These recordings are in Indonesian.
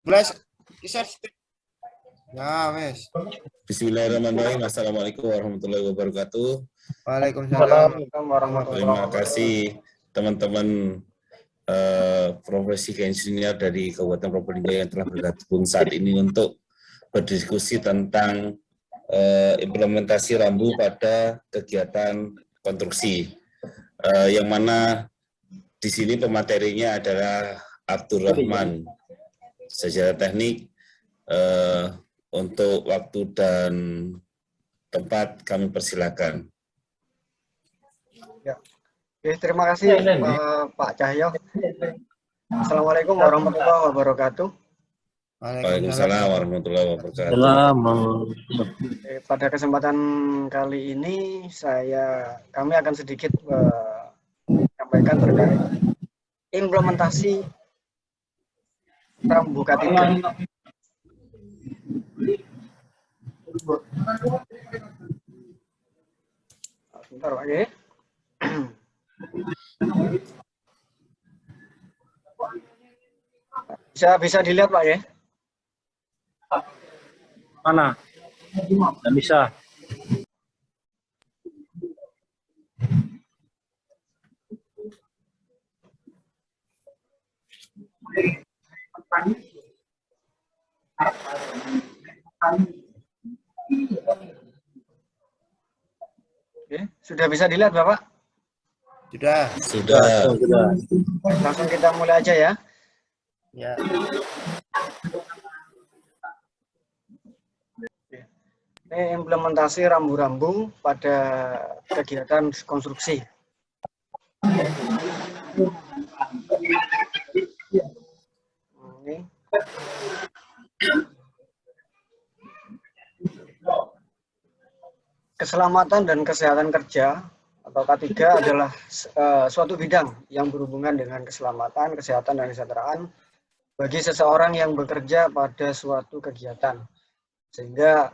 Belas kisah. Ya, wes. Bismillahirrahmanirrahim. Assalamualaikum warahmatullahi wabarakatuh. Waalaikumsalam Terima kasih teman-teman profesi keinsinyur dari Kabupaten Probolinggo yang telah bergabung saat ini untuk berdiskusi tentang implementasi rambu pada kegiatan konstruksi. Yang mana di sini pematerinya adalah Abdurrahman. Secara teknik untuk waktu dan tempat kami persilakan. Ya. Oke, terima kasih Pak Cahyo. Assalamualaikum warahmatullahi wabarakatuh. Waalaikumsalam warahmatullahi wabarakatuh. Pada kesempatan kali ini kami akan sedikit menyampaikan terkait implementasi rambu K3. Sebentar Pak ya. Bisa dilihat Pak ya? Mana? Tidak bisa. Oke, sudah bisa dilihat Bapak? Sudah. Langsung kita mulai aja ya. Ya. Ini implementasi rambu-rambu pada kegiatan konstruksi. Ini. Keselamatan dan kesehatan kerja atau K3 adalah suatu bidang yang berhubungan dengan keselamatan, kesehatan, dan kesejahteraan bagi seseorang yang bekerja pada suatu kegiatan. Sehingga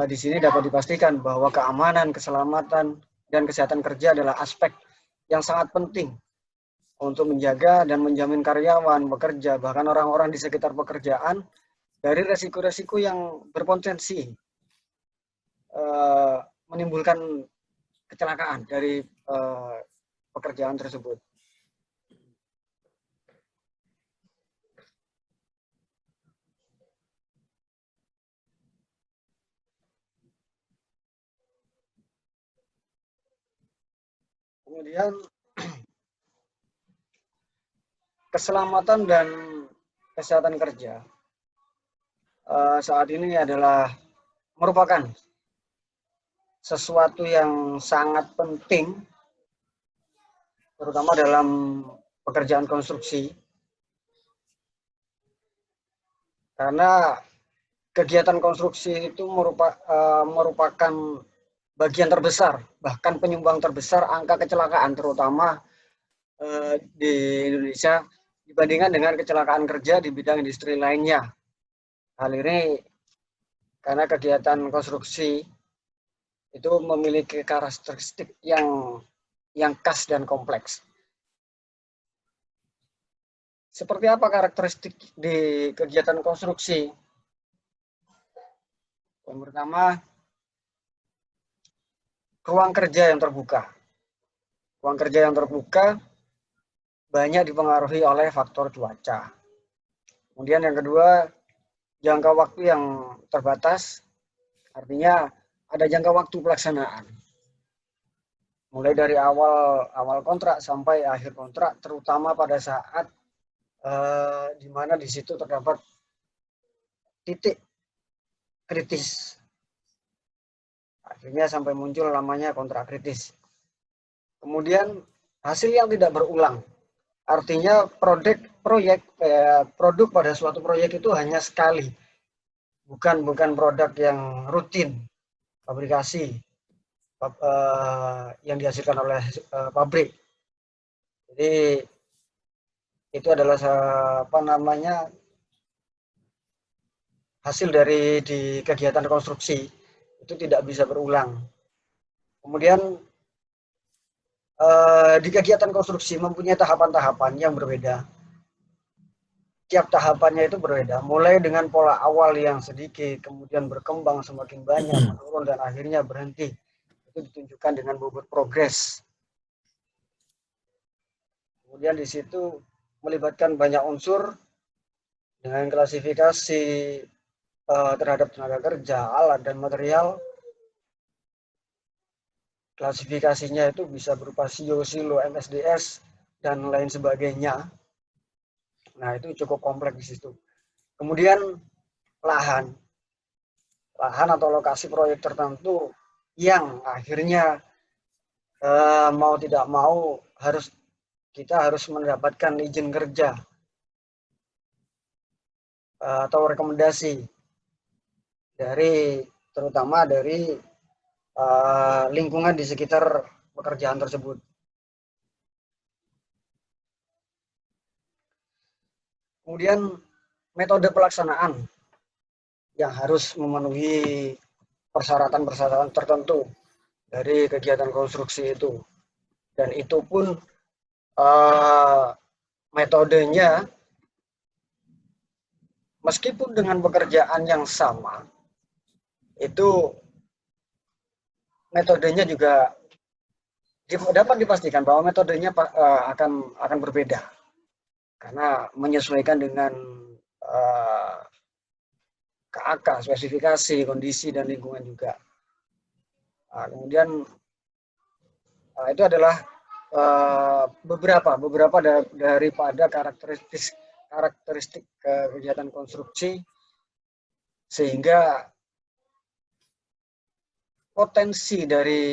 di sini dapat dipastikan bahwa keamanan, keselamatan, dan kesehatan kerja adalah aspek yang sangat penting untuk menjaga dan menjamin karyawan, bekerja, bahkan orang-orang di sekitar pekerjaan dari resiko-resiko yang berpotensi menimbulkan kecelakaan dari pekerjaan tersebut. Kemudian keselamatan dan kesehatan kerja saat ini adalah merupakan sesuatu yang sangat penting, terutama dalam pekerjaan konstruksi, karena kegiatan konstruksi itu merupakan bagian terbesar, bahkan penyumbang terbesar angka kecelakaan, terutama di Indonesia dibandingkan dengan kecelakaan kerja di bidang industri lainnya. Hal ini karena kegiatan konstruksi itu memiliki karakteristik yang khas dan kompleks. Seperti apa karakteristik di kegiatan konstruksi? Yang pertama, ruang kerja yang terbuka. Ruang kerja yang terbuka banyak dipengaruhi oleh faktor cuaca. Kemudian yang kedua, jangka waktu yang terbatas, artinya ada jangka waktu pelaksanaan. Mulai dari awal kontrak sampai akhir kontrak, terutama pada saat di mana di situ terdapat titik kritis. Akhirnya sampai muncul namanya kontrak kritis. Kemudian hasil yang tidak berulang. Artinya produk pada suatu proyek itu hanya sekali. Bukan produk yang rutin fabrikasi yang dihasilkan oleh pabrik. Jadi itu adalah hasil dari di kegiatan konstruksi itu tidak bisa berulang. Kemudian di kegiatan konstruksi mempunyai tahapan-tahapan yang berbeda. tiap tahapannya itu berbeda. Mulai dengan pola awal yang sedikit, kemudian berkembang semakin banyak, menurun, dan akhirnya berhenti. Itu ditunjukkan dengan bobot progres. Kemudian di situ melibatkan banyak unsur dengan klasifikasi terhadap tenaga kerja, alat, dan material. Klasifikasinya itu bisa berupa SIO, SILO, MSDS, dan lain sebagainya. Nah, itu cukup kompleks di situ. Kemudian lahan atau lokasi proyek tertentu yang akhirnya mau tidak mau kita harus mendapatkan izin kerja atau rekomendasi terutama dari lingkungan di sekitar pekerjaan tersebut. Kemudian metode pelaksanaan yang harus memenuhi persyaratan-persyaratan tertentu dari kegiatan konstruksi itu. Dan itu pun metodenya meskipun dengan pekerjaan yang sama, itu metodenya juga dapat dipastikan bahwa metodenya akan berbeda karena menyesuaikan dengan KAK, spesifikasi, kondisi, dan lingkungan juga. Kemudian itu adalah beberapa daripada karakteristik kegiatan konstruksi, sehingga potensi dari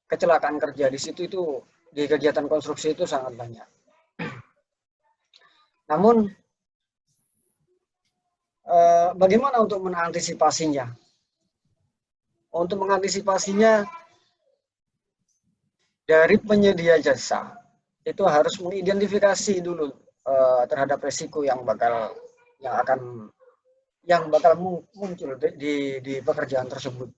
kecelakaan kerja di situ itu di kegiatan konstruksi itu sangat banyak. Namun bagaimana untuk mengantisipasinya? Untuk mengantisipasinya, dari penyedia jasa itu harus mengidentifikasi dulu terhadap resiko yang bakal muncul di pekerjaan tersebut.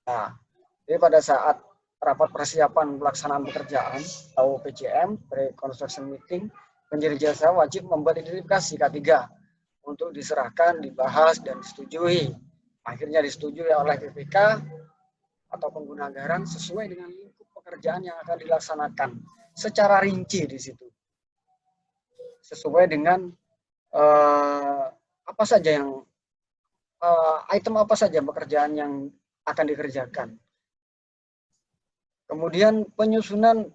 Nah, jadi pada saat rapat persiapan pelaksanaan pekerjaan atau PCM, pre-construction meeting, penyedia jasa wajib membuat identifikasi K3 untuk diserahkan, dibahas, dan disetujui. Akhirnya disetujui oleh PPK atau pengguna anggaran sesuai dengan lingkup pekerjaan yang akan dilaksanakan secara rinci di situ. Sesuai dengan apa saja yang item apa saja pekerjaan yang akan dikerjakan. Kemudian penyusunan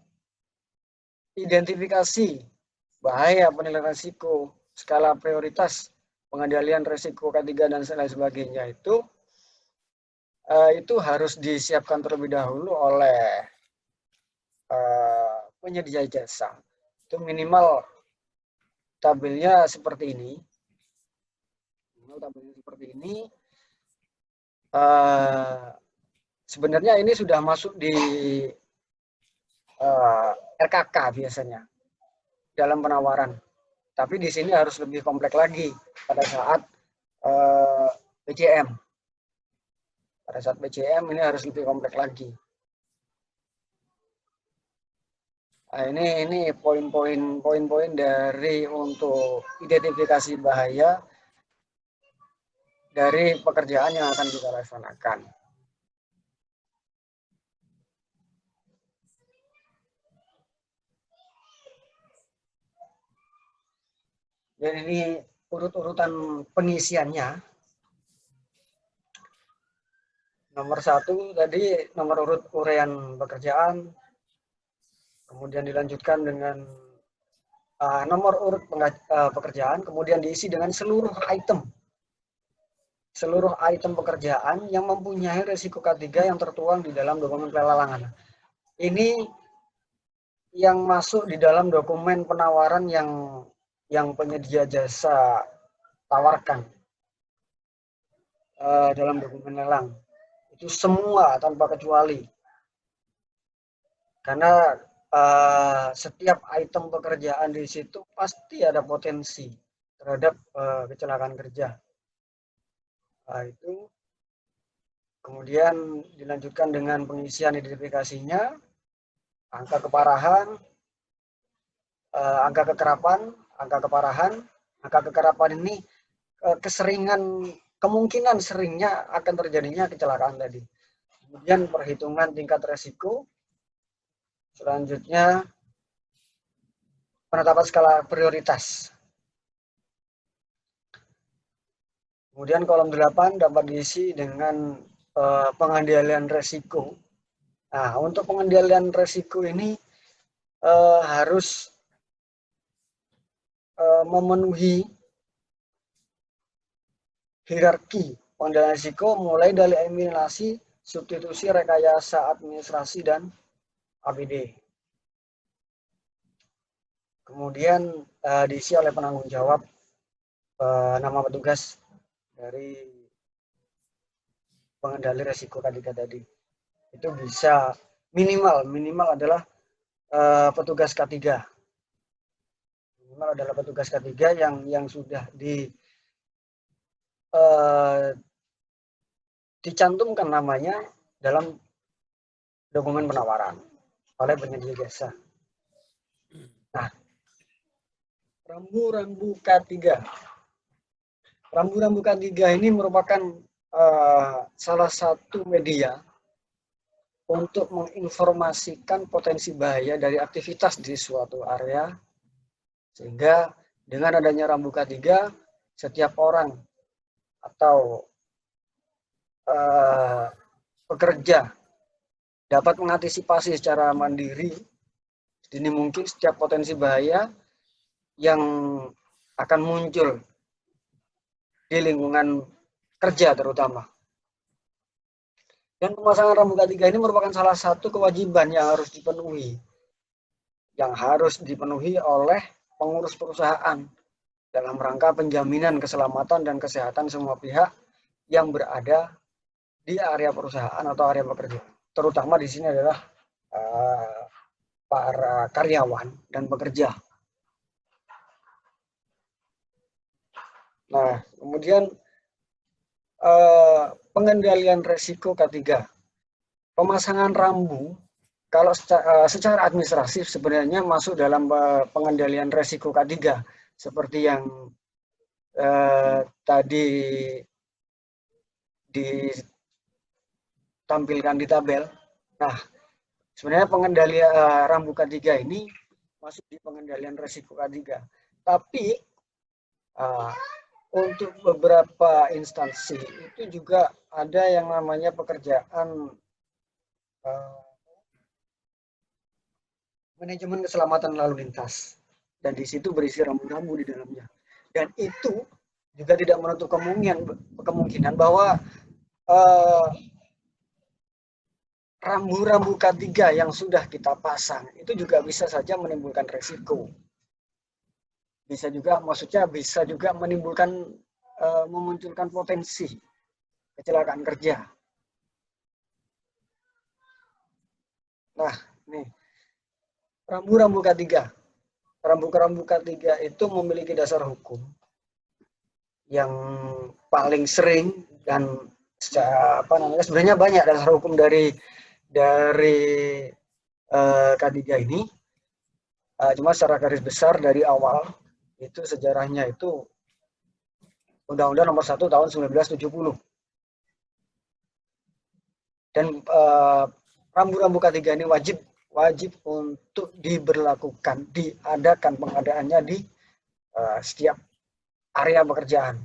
identifikasi bahaya, penilaian risiko, skala prioritas, pengendalian risiko K3 dan lain sebagainya itu harus disiapkan terlebih dahulu oleh penyedia jasa. Itu minimal tabelnya seperti ini. Sebenarnya ini sudah masuk di RKK biasanya dalam penawaran. Tapi di sini harus lebih kompleks lagi pada saat PCM. Pada saat PCM ini harus lebih kompleks lagi. Nah, ini poin-poin dari untuk identifikasi bahaya dari pekerjaan yang akan kita laksanakan. Dan ini urut-urutan pengisiannya. Nomor 1 tadi nomor urut uraian pekerjaan, kemudian dilanjutkan dengan nomor urut pekerjaan, kemudian diisi dengan seluruh item pekerjaan yang mempunyai risiko K3 yang tertuang di dalam dokumen pelelangan. Ini yang masuk di dalam dokumen penawaran yang penyedia jasa tawarkan dalam dokumen lelang. Itu semua tanpa kecuali. Karena setiap item pekerjaan di situ pasti ada potensi terhadap kecelakaan kerja. Nah, itu kemudian dilanjutkan dengan pengisian identifikasinya, angka keparahan, angka kekerapan, angka keparahan. Angka kekerapan ini kemungkinan seringnya akan terjadinya kecelakaan tadi. Kemudian perhitungan tingkat resiko. Selanjutnya penetapan skala prioritas. Kemudian kolom 8 dapat diisi dengan pengendalian resiko. Nah, untuk pengendalian resiko ini harus memenuhi hierarki pengendalian risiko mulai dari eliminasi, substitusi, rekayasa administrasi, dan APD. Kemudian diisi oleh penanggung jawab nama petugas dari pengendali risiko K3 tadi. Itu bisa minimal adalah petugas K3. Minimal adalah petugas K3 yang sudah dicantumkan namanya dalam dokumen penawaran oleh penyedia jasa. Nah, rambu-rambu K3. Rambu-rambu K3 ini merupakan salah satu media untuk menginformasikan potensi bahaya dari aktivitas di suatu area, sehingga dengan adanya rambu K3, setiap orang atau pekerja dapat mengantisipasi secara mandiri sedini mungkin setiap potensi bahaya yang akan muncul di lingkungan kerja terutama. Dan pemasangan rambu K3 ini merupakan salah satu kewajiban yang harus dipenuhi oleh pengurus perusahaan dalam rangka penjaminan keselamatan dan kesehatan semua pihak yang berada di area perusahaan atau area pekerjaan. Terutama di sini adalah para karyawan dan pekerja. Nah, kemudian pengendalian resiko K3. Pemasangan rambu, kalau secara administratif sebenarnya masuk dalam pengendalian resiko K3, seperti yang tadi ditampilkan di tabel. Nah, sebenarnya pengendalian rambu K3 ini masuk di pengendalian resiko K3. Tapi untuk beberapa instansi itu juga ada yang namanya pekerjaan manajemen keselamatan lalu lintas, dan di situ berisi rambu-rambu di dalamnya. Dan itu juga tidak menutup kemungkinan bahwa rambu-rambu K3 yang sudah kita pasang itu juga bisa saja menimbulkan resiko. Bisa juga menimbulkan memunculkan potensi kecelakaan kerja. Nah, nih rambu-rambu K3. Rambu-rambu K3 itu memiliki dasar hukum yang paling sering dan sebenarnya banyak dasar hukum dari K3 ini. Cuma secara garis besar dari awal itu sejarahnya itu Undang-Undang Nomor 1 Tahun 1970. Dan rambu-rambu K3 ini wajib untuk diadakan pengadaannya di setiap area pekerjaan.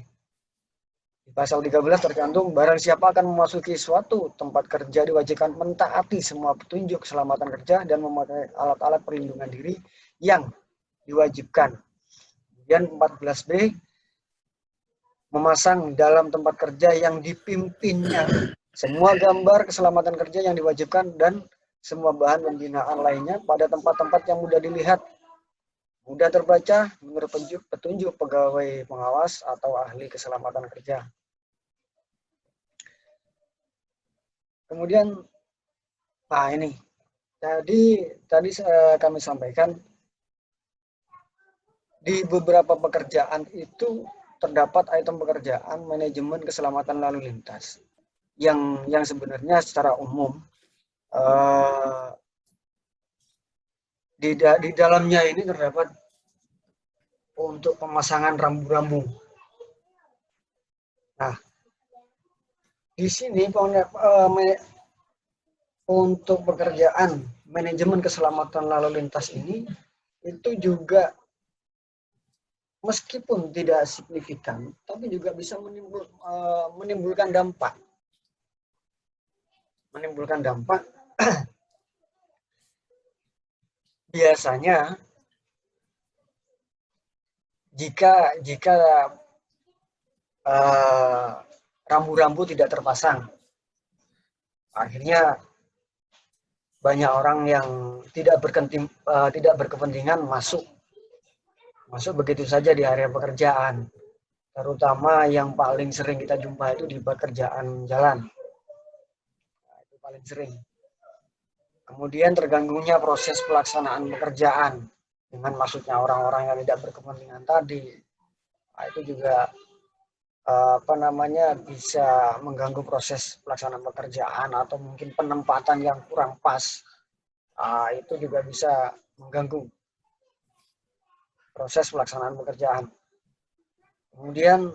Di pasal 13 tercantum, barang siapa akan memasuki suatu tempat kerja diwajibkan mentaati semua petunjuk keselamatan kerja dan memakai alat-alat perlindungan diri yang diwajibkan. Kemudian 14B, memasang dalam tempat kerja yang dipimpinnya semua gambar keselamatan kerja yang diwajibkan dan semua bahan pembinaan lainnya pada tempat-tempat yang mudah dilihat, mudah terbaca menurut petunjuk pegawai pengawas atau ahli keselamatan kerja. Kemudian, ini tadi kami sampaikan di beberapa pekerjaan itu terdapat item pekerjaan manajemen keselamatan lalu lintas yang sebenarnya secara umum di dalamnya ini terdapat untuk pemasangan rambu-rambu. Nah, di sini untuk pekerjaan manajemen keselamatan lalu lintas ini itu juga meskipun tidak signifikan, tapi juga bisa menimbulkan dampak. Menimbulkan dampak biasanya jika rambu-rambu tidak terpasang, akhirnya banyak orang yang tidak berkepentingan masuk begitu saja di area pekerjaan, terutama yang paling sering kita jumpa itu di pekerjaan jalan. Nah, itu paling sering. Kemudian terganggunya proses pelaksanaan pekerjaan dengan masuknya orang-orang yang tidak berkepentingan tadi. Nah, itu juga bisa mengganggu proses pelaksanaan pekerjaan atau mungkin penempatan yang kurang pas. Itu juga bisa mengganggu proses pelaksanaan pekerjaan. Kemudian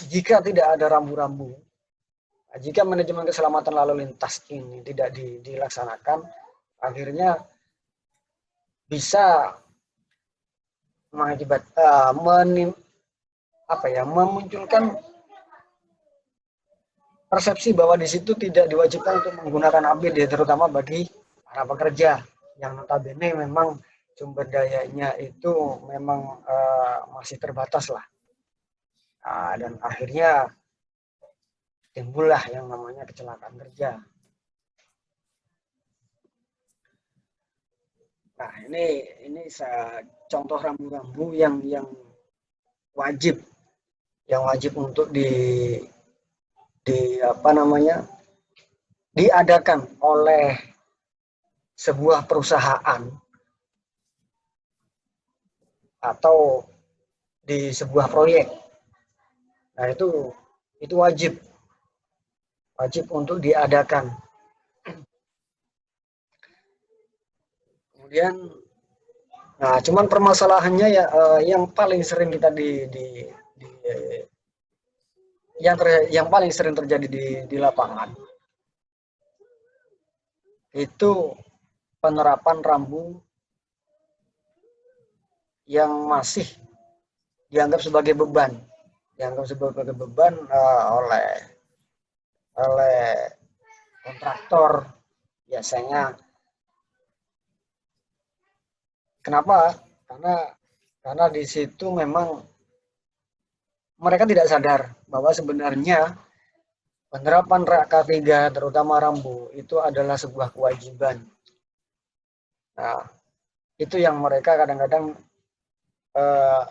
jika tidak ada rambu-rambu, jika manajemen keselamatan lalu lintas ini tidak dilaksanakan, akhirnya bisa memunculkan persepsi bahwa di situ tidak diwajibkan untuk menggunakan APD, terutama bagi para pekerja yang notabene memang sumber dayanya itu memang masih terbatas lah. Dan akhirnya timbullah yang namanya kecelakaan kerja. Nah, ini contoh rambu-rambu yang wajib untuk diadakan oleh sebuah perusahaan atau di sebuah proyek. Nah, itu wajib untuk diadakan. Kemudian, nah, cuman permasalahannya ya yang paling sering kita yang paling sering terjadi di lapangan itu penerapan rambu yang masih dianggap sebagai beban, oleh kontraktor biasanya. Kenapa? Karena di situ memang mereka tidak sadar bahwa sebenarnya penerapan K3 terutama rambu itu adalah sebuah kewajiban. Nah, itu yang mereka kadang-kadang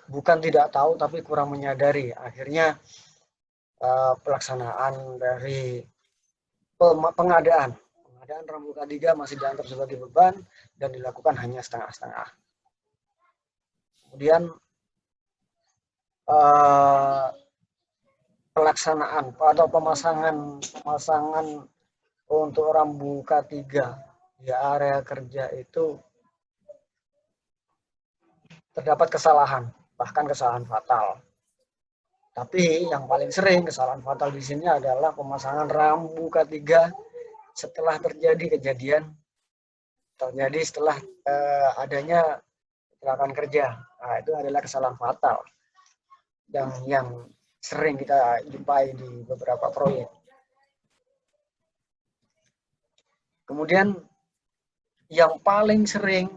bukan tidak tahu tapi kurang menyadari. Akhirnya pelaksanaan dari pengadaan rambu K3 masih dianggap sebagai beban dan dilakukan hanya setengah-setengah. Kemudian pelaksanaan atau pemasangan untuk rambu K3 di area kerja itu terdapat kesalahan, bahkan kesalahan fatal. Tapi yang paling sering kesalahan fatal di sini adalah pemasangan rambu K3 setelah setelah adanya kecelakaan kerja. Nah, itu adalah kesalahan fatal yang sering kita jumpai di beberapa proyek. Kemudian yang paling sering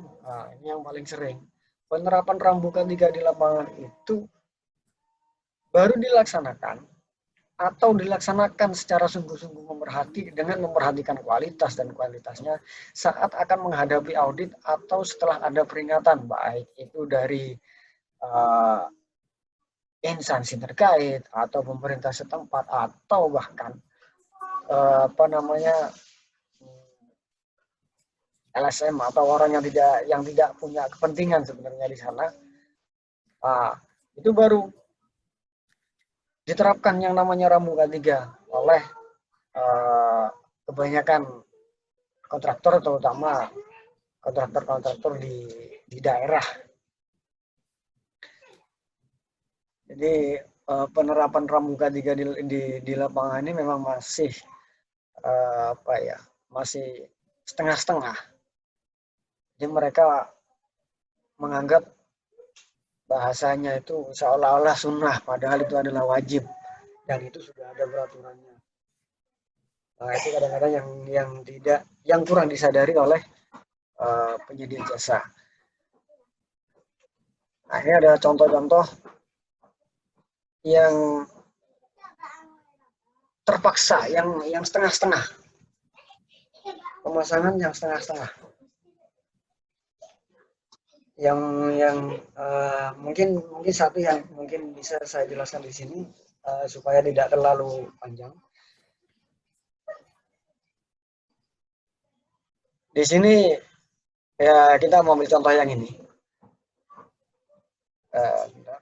penerapan rambu K3 di lapangan itu baru dilaksanakan atau dilaksanakan secara sungguh-sungguh dengan memperhatikan kualitas dan kualitasnya saat akan menghadapi audit atau setelah ada peringatan, baik itu dari instansi terkait atau pemerintah setempat atau bahkan LSM atau orang yang tidak punya kepentingan sebenarnya di sana. Itu baru diterapkan yang namanya rambu K3 oleh kebanyakan kontraktor, terutama kontraktor-kontraktor di daerah. Jadi penerapan Pramuka 3 di lapangan ini memang masih masih setengah-setengah. Jadi mereka menganggap bahasanya itu seolah-olah sunnah, padahal itu adalah wajib dan itu sudah ada peraturannya. Nah, itu kadang-kadang yang kurang disadari oleh penyedia jasa. Nah, ini ada contoh-contoh yang terpaksa, yang setengah-setengah, pemasangan yang setengah-setengah. Yang mungkin satu yang mungkin bisa saya jelaskan di sini supaya tidak terlalu panjang. Di sini ya kita mau ambil contoh yang ini. Bentar.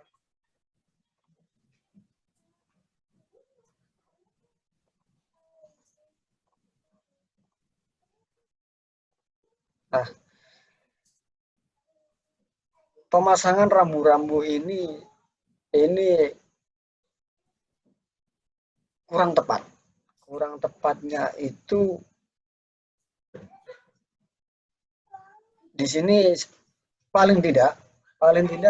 Nah, pemasangan rambu-rambu ini kurang tepat. Kurang tepatnya itu di sini paling tidak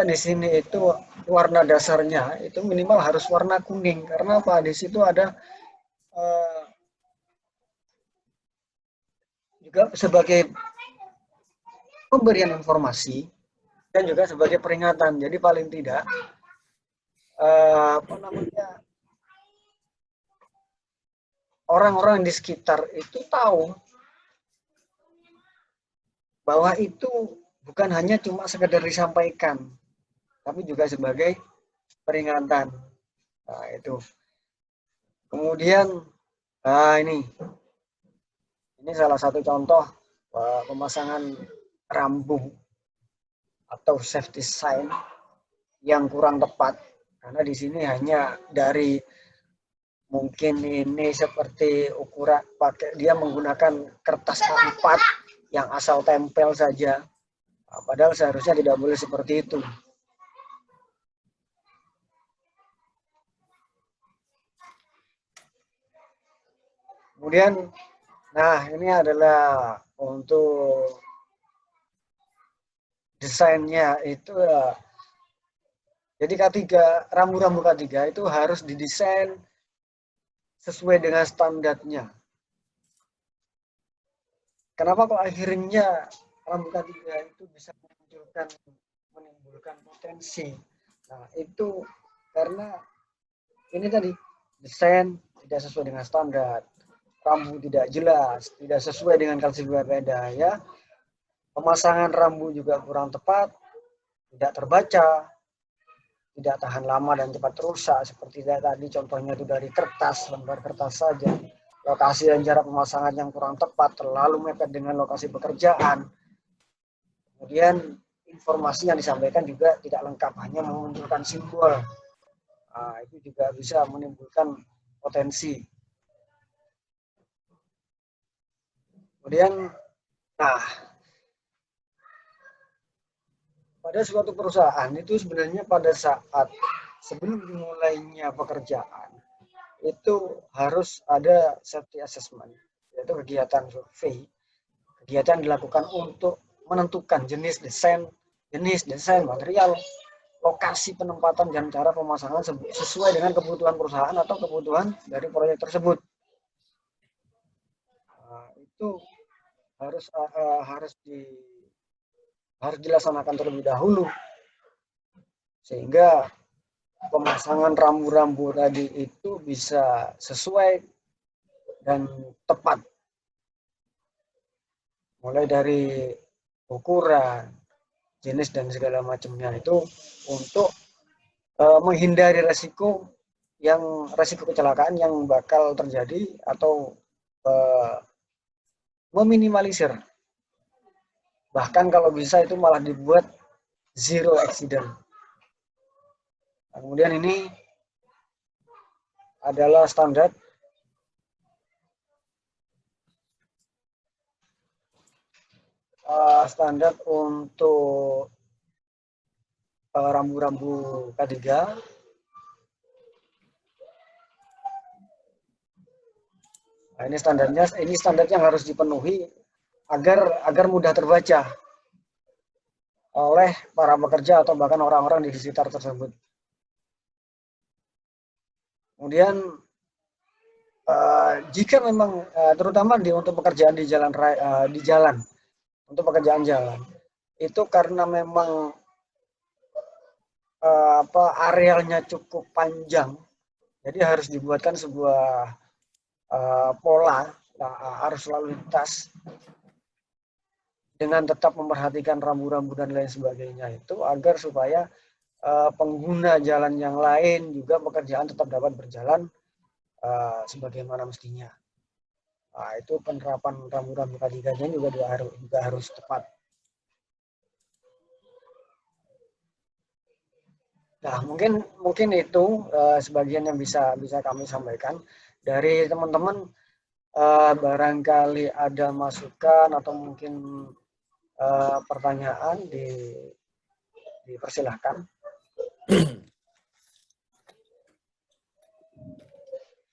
di sini itu warna dasarnya itu minimal harus warna kuning. Karena apa? Di situ ada juga sebagai pemberian informasi dan juga sebagai peringatan. Jadi paling tidak orang-orang di sekitar itu tahu bahwa itu bukan hanya cuma sekedar disampaikan, tapi juga sebagai peringatan. Nah, itu. Kemudian, ini salah satu contoh pemasangan rambu atau safety sign yang kurang tepat. Karena di sini hanya dari mungkin ini seperti ukuran dia menggunakan kertas A4 yang asal tempel saja. Nah, padahal seharusnya tidak boleh seperti itu. Kemudian, nah ini adalah untuk desainnya itu jadi K3, rambu-rambu K3 itu harus didesain sesuai dengan standarnya. Kenapa kok akhirnya rambu K3 itu bisa menimbulkan potensi? Nah, itu karena ini tadi desain tidak sesuai dengan standar, rambu tidak jelas, tidak sesuai dengan kalkulasi beda ya. Pemasangan rambu juga kurang tepat, tidak terbaca, tidak tahan lama dan cepat rusak seperti tadi contohnya itu dari kertas, lembar kertas saja. Lokasi dan jarak pemasangan yang kurang tepat, terlalu mepet dengan lokasi pekerjaan. Kemudian informasi yang disampaikan juga tidak lengkap, hanya menunjukkan simbol. Nah, itu juga bisa menimbulkan potensi. Kemudian, pada suatu perusahaan itu sebenarnya pada saat sebelum dimulainya pekerjaan itu harus ada safety assessment, yaitu kegiatan survei, kegiatan dilakukan untuk menentukan jenis desain material, lokasi penempatan dan cara pemasangan sesuai dengan kebutuhan perusahaan atau kebutuhan dari proyek tersebut. Nah, itu harus dilaksanakan terlebih dahulu sehingga pemasangan rambu-rambu tadi itu bisa sesuai dan tepat, mulai dari ukuran, jenis dan segala macamnya itu untuk menghindari resiko kecelakaan yang bakal terjadi atau meminimalisir. Bahkan kalau bisa itu malah dibuat zero accident. Kemudian ini adalah standar standar untuk rambu-rambu K3. Nah, ini standar yang harus dipenuhi agar mudah terbaca oleh para pekerja atau bahkan orang-orang di sekitar tersebut. Kemudian jika memang terutama untuk pekerjaan di jalan, untuk pekerjaan jalan itu karena memang arealnya cukup panjang, jadi harus dibuatkan sebuah pola arus lalu lintas dengan tetap memperhatikan rambu-rambu dan lain sebagainya itu agar supaya pengguna jalan yang lain juga pekerjaan tetap dapat berjalan sebagaimana mestinya. Nah, itu penerapan rambu-rambu K3-nya juga harus tepat. Nah, mungkin itu sebagian yang bisa kami sampaikan dari teman-teman. Barangkali ada masukan atau mungkin pertanyaan, dipersilahkan.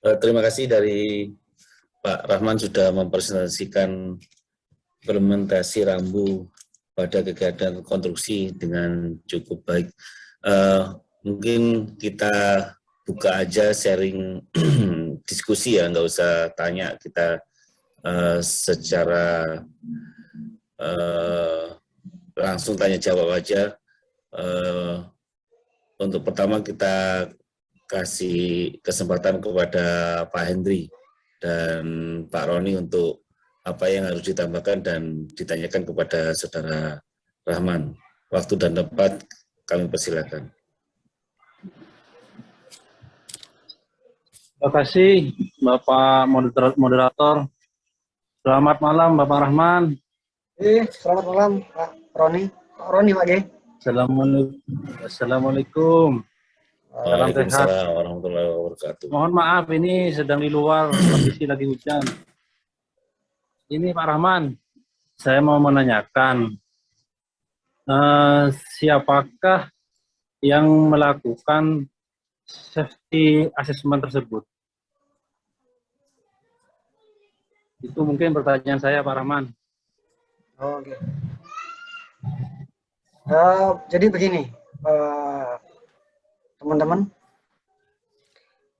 Terima kasih dari Pak Rahman sudah mempresentasikan implementasi rambu pada kegiatan konstruksi dengan cukup baik. Mungkin kita buka aja sharing diskusi ya, nggak usah tanya, kita secara langsung tanya jawab aja. Untuk pertama kita kasih kesempatan kepada Pak Hendri dan Pak Roni untuk apa yang harus ditambahkan dan ditanyakan kepada Saudara Rahman. Waktu dan tempat kami persilakan. Terima kasih Bapak Moderator. Selamat malam Bapak Rahman. Selamat malam Pak Roni. Pak Roni, Pak G. Assalamualaikum. Salam sehat. Waalaikumsalam warahmatullahi wabarakatuh. Mohon maaf, ini sedang di luar, kondisi lagi hujan. Ini Pak Rahman, saya mau menanyakan, siapakah yang melakukan safety assessment tersebut? Itu mungkin pertanyaan saya, Pak Rahman. Oke. Jadi begini, teman-teman,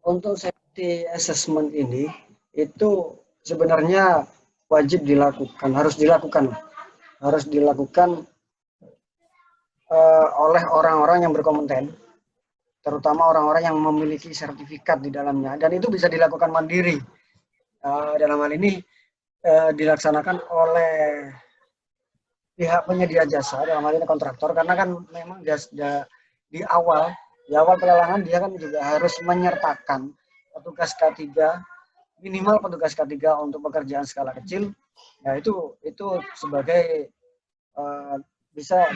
untuk safety assessment ini itu sebenarnya wajib dilakukan, harus dilakukan oleh orang-orang yang berkompeten, terutama orang-orang yang memiliki sertifikat di dalamnya, dan itu bisa dilakukan mandiri. Dalam hal ini dilaksanakan oleh pihak penyedia jasa, dalam hal ini kontraktor, karena kan memang di awal pelelangan dia kan juga harus menyertakan petugas K3, minimal petugas K3 untuk pekerjaan skala kecil. Nah, itu sebagai bisa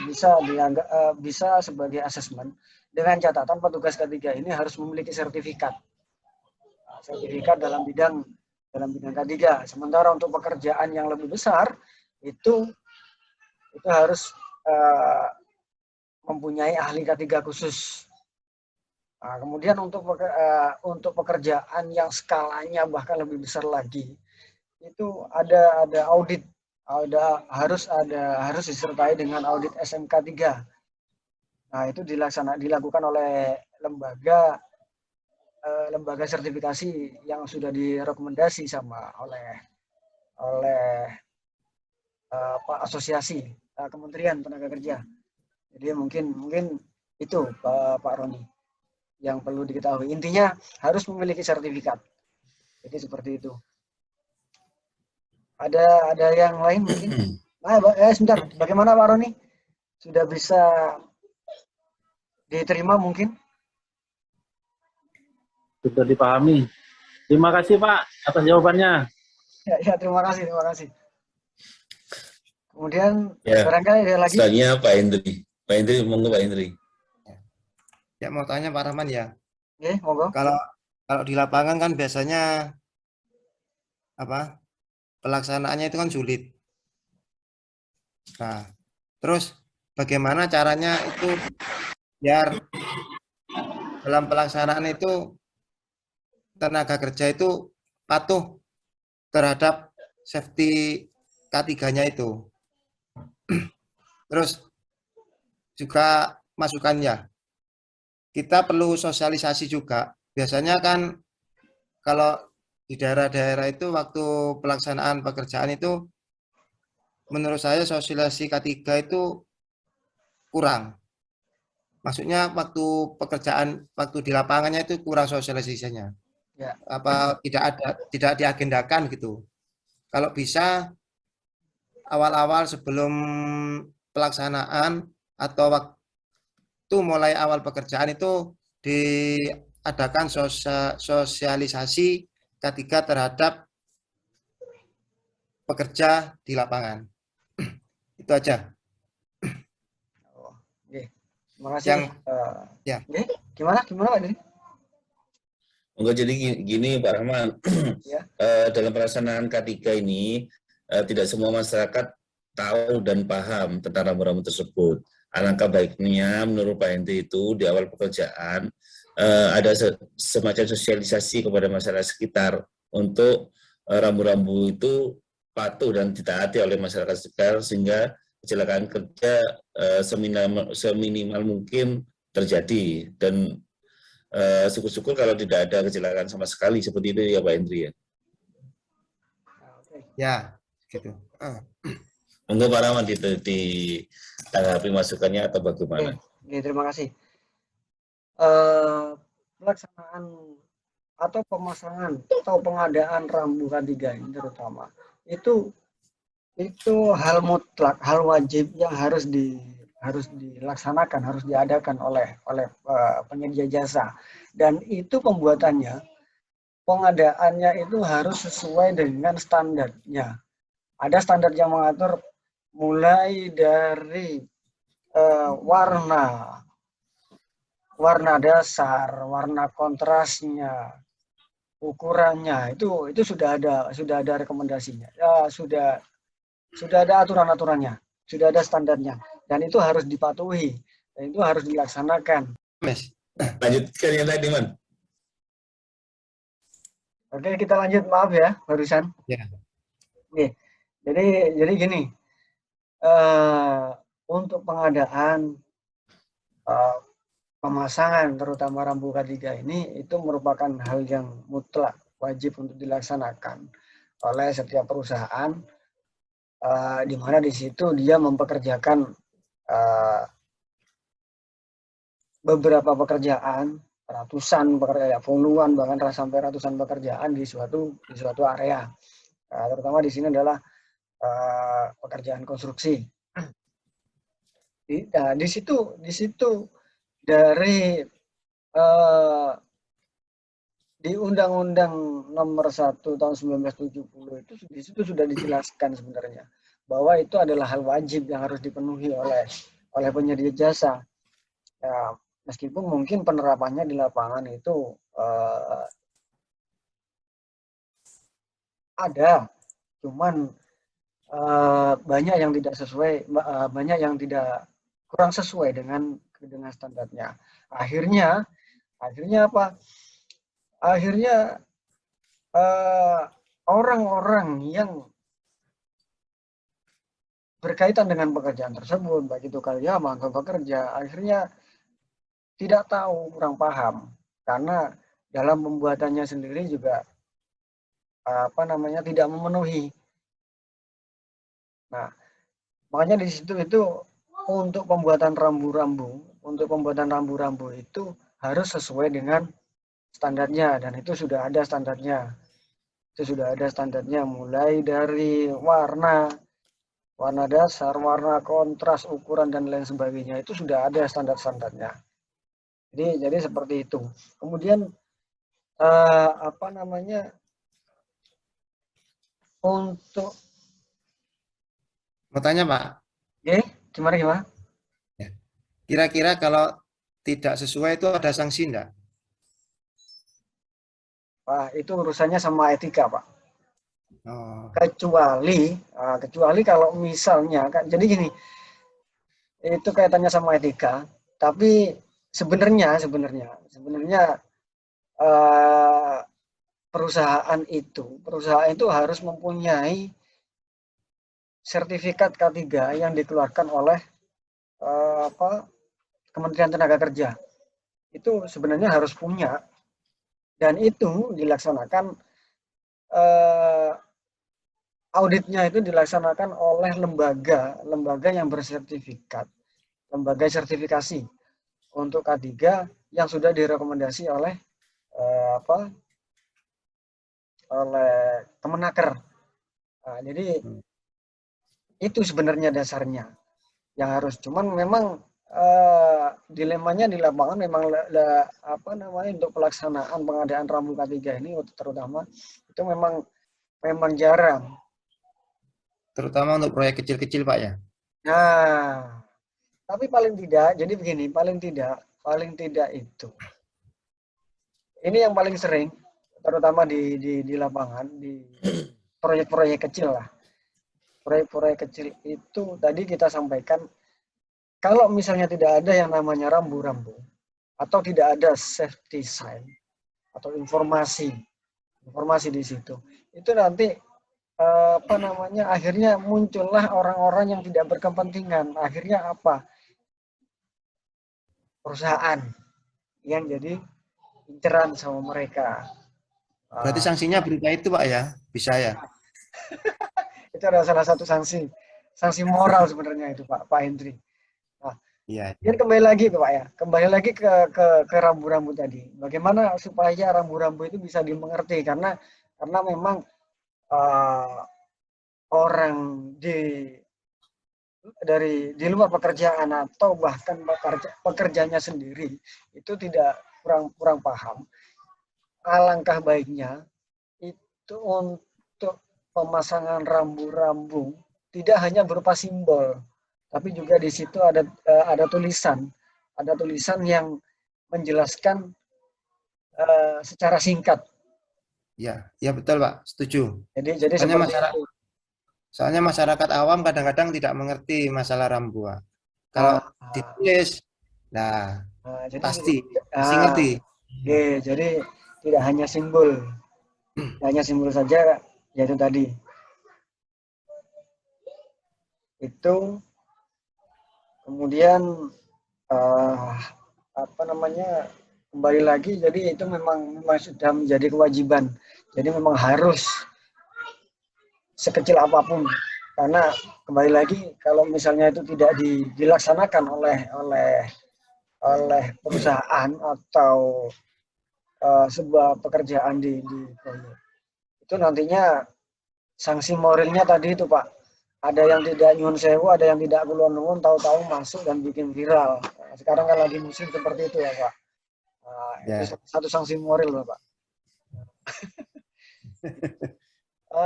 sebagai asesmen, dengan catatan petugas K3 ini harus memiliki sertifikat dalam bidang K3. Sementara untuk pekerjaan yang lebih besar itu harus mempunyai ahli K3 khusus. Nah, kemudian untuk pekerjaan yang skalanya bahkan lebih besar lagi, itu ada audit, harus disertai dengan audit SMK 3. Nah, itu dilakukan oleh lembaga sertifikasi yang sudah direkomendasi oleh asosiasi Kementerian Tenaga Kerja. Jadi mungkin itu Pak Roni yang perlu diketahui. Intinya harus memiliki sertifikat. Jadi seperti itu. Ada yang lain mungkin? Sebentar. Bagaimana Pak Roni? Sudah bisa diterima mungkin? Sudah dipahami. Terima kasih Pak atas jawabannya. Ya, terima kasih. Kemudian Ya, barangkali ada lagi. Selanjutnya Pak Hendri. Pak Hendri, monggo Pak Hendri. Ya, mau tanya Pak Rahman ya. Monggo. Kalau di lapangan kan biasanya pelaksanaannya itu kan sulit. Nah, terus bagaimana caranya itu biar dalam pelaksanaan itu tenaga kerja itu patuh terhadap safety K3-nya itu. Terus juga masukannya, kita perlu sosialisasi juga. Biasanya kan kalau di daerah-daerah itu waktu pelaksanaan pekerjaan itu menurut saya sosialisasi K3 itu kurang. Maksudnya waktu pekerjaan, waktu di lapangannya itu kurang sosialisasinya. Ya. Apa tidak diagendakan gitu. Kalau bisa awal-awal sebelum pelaksanaan atau waktu mulai awal pekerjaan itu diadakan sosialisasi K3 terhadap pekerja di lapangan. Itu aja. Oh, oke. Terima kasih. Yang ya. Oke. Gimana Pak ini? Enggak, jadi gini Pak Rahman, Ya. dalam pelaksanaan K3 ini tidak semua masyarakat tahu dan paham tentang rambu-rambu tersebut. Alangkah baiknya menurut Pak Hendri itu di awal pekerjaan ada semacam sosialisasi kepada masyarakat sekitar untuk rambu-rambu itu patuh dan ditaati oleh masyarakat sekitar sehingga kecelakaan kerja seminimal mungkin terjadi, dan syukur-syukur kalau tidak ada kecelakaan sama sekali seperti itu ya Pak Hendri ya. Ya, gitu. Monggo Pak Rahman ditanggapi masukannya atau bagaimana? Oke, terima kasih. Pelaksanaan atau pemasangan atau pengadaan rambu K3 ini terutama itu hal mutlak, hal wajib yang harus dilaksanakan, harus diadakan oleh penyedia jasa, dan itu pengadaannya itu harus sesuai dengan standarnya. Ada standar yang mengatur mulai dari warna dasar, warna kontrasnya, ukurannya, itu sudah ada rekomendasinya. Ya, sudah ada aturan-aturannya, sudah ada standarnya, dan itu harus dipatuhi, dan itu harus dilaksanakan. Mas. Lanjutkan yang tadi, Man. Oke, kita lanjut, maaf ya, barusan. Ya. Oke, jadi gini, untuk pengadaan pemasangan terutama rambu K3 ini itu merupakan hal yang mutlak wajib untuk dilaksanakan oleh setiap perusahaan, di mana di situ dia mempekerjakan beberapa pekerjaan, ratusan pekerjaan, puluhan bahkan sampai ratusan pekerjaan di suatu area. Terutama di sini adalah pekerjaan konstruksi. Di situ dari di Undang-Undang Nomor 1 Tahun 1970 itu di situ sudah dijelaskan sebenarnya bahwa itu adalah hal wajib yang harus dipenuhi oleh penyedia jasa. Ya, meskipun mungkin penerapannya di lapangan itu ada, cuman banyak yang tidak sesuai, banyak yang kurang sesuai dengan standarnya. Akhirnya apa? Akhirnya orang-orang yang berkaitan dengan pekerjaan tersebut, baik itu karyawan atau pekerja, akhirnya tidak tahu, kurang paham, karena dalam pembuatannya sendiri juga tidak memenuhi. Nah, makanya di situ itu untuk pembuatan rambu-rambu itu harus sesuai dengan standarnya, dan itu sudah ada standarnya. Mulai dari warna dasar, warna kontras, ukuran dan lain sebagainya, itu sudah ada standar-standarnya. Jadi seperti itu. Kemudian untuk Mau tanya Pak, gimana? kira-kira kalau tidak sesuai itu ada sanksi enggak? Wah, itu urusannya sama etika, Pak. Oh, Kecuali kalau misalnya kan, jadi gini, itu kaitannya sama etika, tapi sebenarnya eh, perusahaan itu harus mempunyai sertifikat K3 yang dikeluarkan oleh Kementerian Tenaga Kerja. Itu sebenarnya harus punya, dan itu dilaksanakan auditnya itu dilaksanakan oleh lembaga yang bersertifikat, lembaga sertifikasi untuk K3 yang sudah direkomendasi oleh oleh Kemenaker. Nah, jadi itu sebenarnya dasarnya yang harus. Cuman memang dilemanya di lapangan memang untuk pelaksanaan pengadaan rambu K3 ini terutama itu memang jarang. terutama untuk proyek kecil-kecil, Pak ya. Nah, tapi paling tidak, jadi begini, paling tidak itu. Ini yang paling sering, terutama di lapangan, di proyek-proyek kecil lah. Proyek-proyek kecil itu tadi kita sampaikan, kalau misalnya tidak ada yang namanya rambu-rambu, atau tidak ada safety sign, atau informasi di situ, itu nanti akhirnya muncullah orang-orang yang tidak berkepentingan. Akhirnya apa? Perusahaan yang jadi inceran sama mereka. Berarti sanksinya berupa itu, Pak ya? Bisa ya? Itu adalah salah satu sanksi moral sebenarnya itu, Pak Hendri. Nah, Iya. ini kembali lagi Pak ya, kembali lagi ke rambu-rambu tadi. Bagaimana supaya rambu-rambu itu bisa dimengerti, karena memang orang di luar pekerjaan atau bahkan pekerjanya sendiri itu tidak kurang paham. Alangkah baiknya itu untuk pemasangan rambu-rambu tidak hanya berupa simbol, tapi juga di situ ada tulisan yang menjelaskan secara singkat. Ya, ya betul Pak, setuju. Jadi Soalnya masyarakat awam kadang-kadang tidak mengerti masalah rambu. Kalau ditulis, nah jadi pasti ngerti. Jadi tidak hanya simbol saja, yaitu tadi. Itu kemudian kembali lagi, jadi itu memang sudah menjadi kewajiban. Jadi memang harus sekecil apapun, karena kembali lagi kalau misalnya itu tidak dilaksanakan oleh perusahaan atau sebuah pekerjaan di proyek, itu nantinya sanksi moralnya tadi itu Pak, ada yang tidak nyuwun sewu, ada yang tidak kulon nuwun, tahu-tahu masuk dan bikin viral. Nah, sekarang kan lagi musim seperti itu ya Pak. Nah, ya. Itu satu sanksi moral Pak.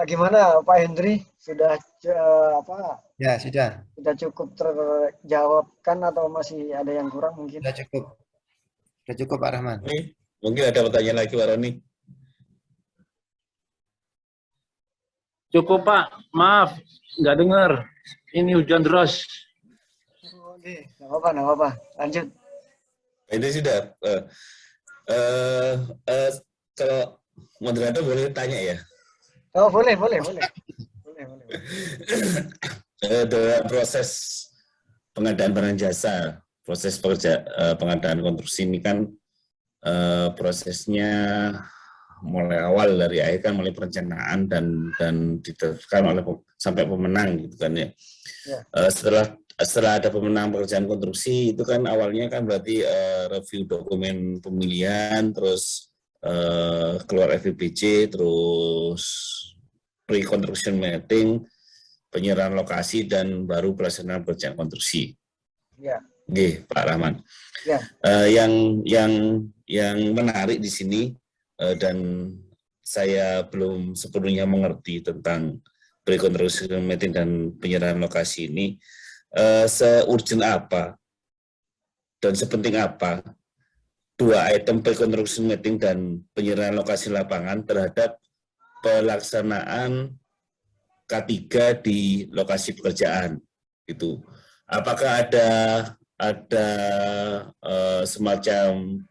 Gimana Pak Hendri, sudah Ya, sudah cukup terjawabkan atau masih ada yang kurang mungkin? Sudah cukup Pak Rahman. Mungkin ada pertanyaan lagi Pak Roni. Cukup Pak, maaf nggak dengar. Ini hujan deras. Oke, nggak apa-apa. Lanjut. Ini sudah. Kalau moderator boleh tanya ya? Oh boleh. Dalam proses pengadaan barang jasa, proses pengadaan konstruksi ini kan prosesnya mulai awal dari akhir kan mulai perencanaan dan ditetapkan oleh sampai pemenang gitu kan ya. Setelah ada pemenang pekerjaan konstruksi itu kan awalnya kan berarti review dokumen pemilihan, terus keluar FPBC, terus pre-construction meeting, penyerahan lokasi, dan baru pelaksanaan pekerjaan konstruksi. Ya. Oke, Pak Rahman. Ya. Yang menarik di sini dan saya belum sepenuhnya mengerti tentang pre-construction meeting dan penyerahan lokasi ini, se-urgent apa dan sepenting apa dua item pre-construction meeting dan penyerahan lokasi lapangan terhadap pelaksanaan K3 di lokasi pekerjaan itu. Apakah ada semacam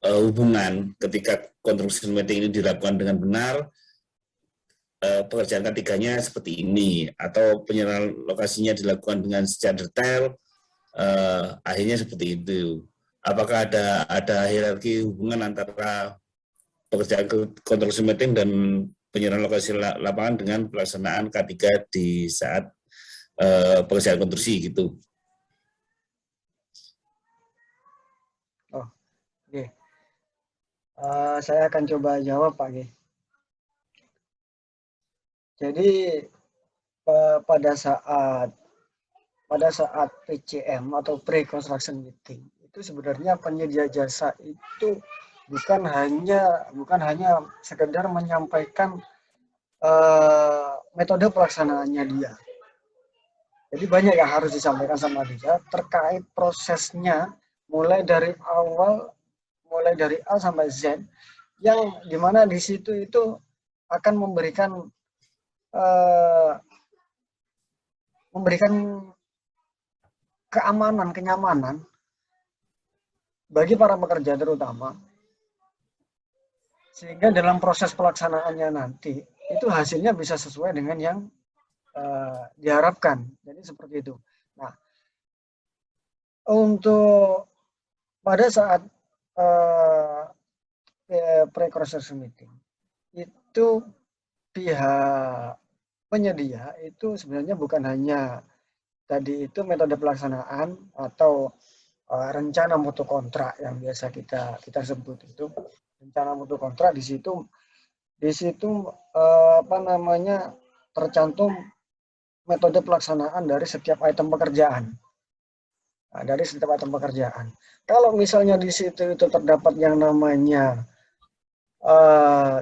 hubungan ketika construction meeting ini dilakukan dengan benar, pekerjaan ketiganya seperti ini, atau penyerahan lokasinya dilakukan dengan secara detail, akhirnya seperti itu. Apakah ada hierarki hubungan antara pekerjaan construction meeting dan penyerahan lokasi lapangan dengan pelaksanaan K3 di saat pekerjaan konstruksi gitu? Oh, oke. Saya akan coba jawab, Pak G. Jadi pada saat PCM atau pre-construction meeting itu sebenarnya penyedia jasa itu bukan hanya sekedar menyampaikan metode pelaksanaannya dia. Jadi banyak yang harus disampaikan sama dia terkait prosesnya mulai dari A sampai Z, yang dimana di situ itu akan memberikan keamanan, kenyamanan bagi para pekerja terutama, sehingga dalam proses pelaksanaannya nanti itu hasilnya bisa sesuai dengan yang diharapkan. Jadi seperti itu. Nah, untuk pada saat pre-construction meeting itu pihak penyedia itu sebenarnya bukan hanya tadi itu metode pelaksanaan atau rencana mutu kontrak yang biasa kita sebut itu rencana mutu kontrak. Di situ tercantum metode pelaksanaan dari setiap item pekerjaan. Nah, dari setiap item pekerjaan. Kalau misalnya di situ itu terdapat yang namanya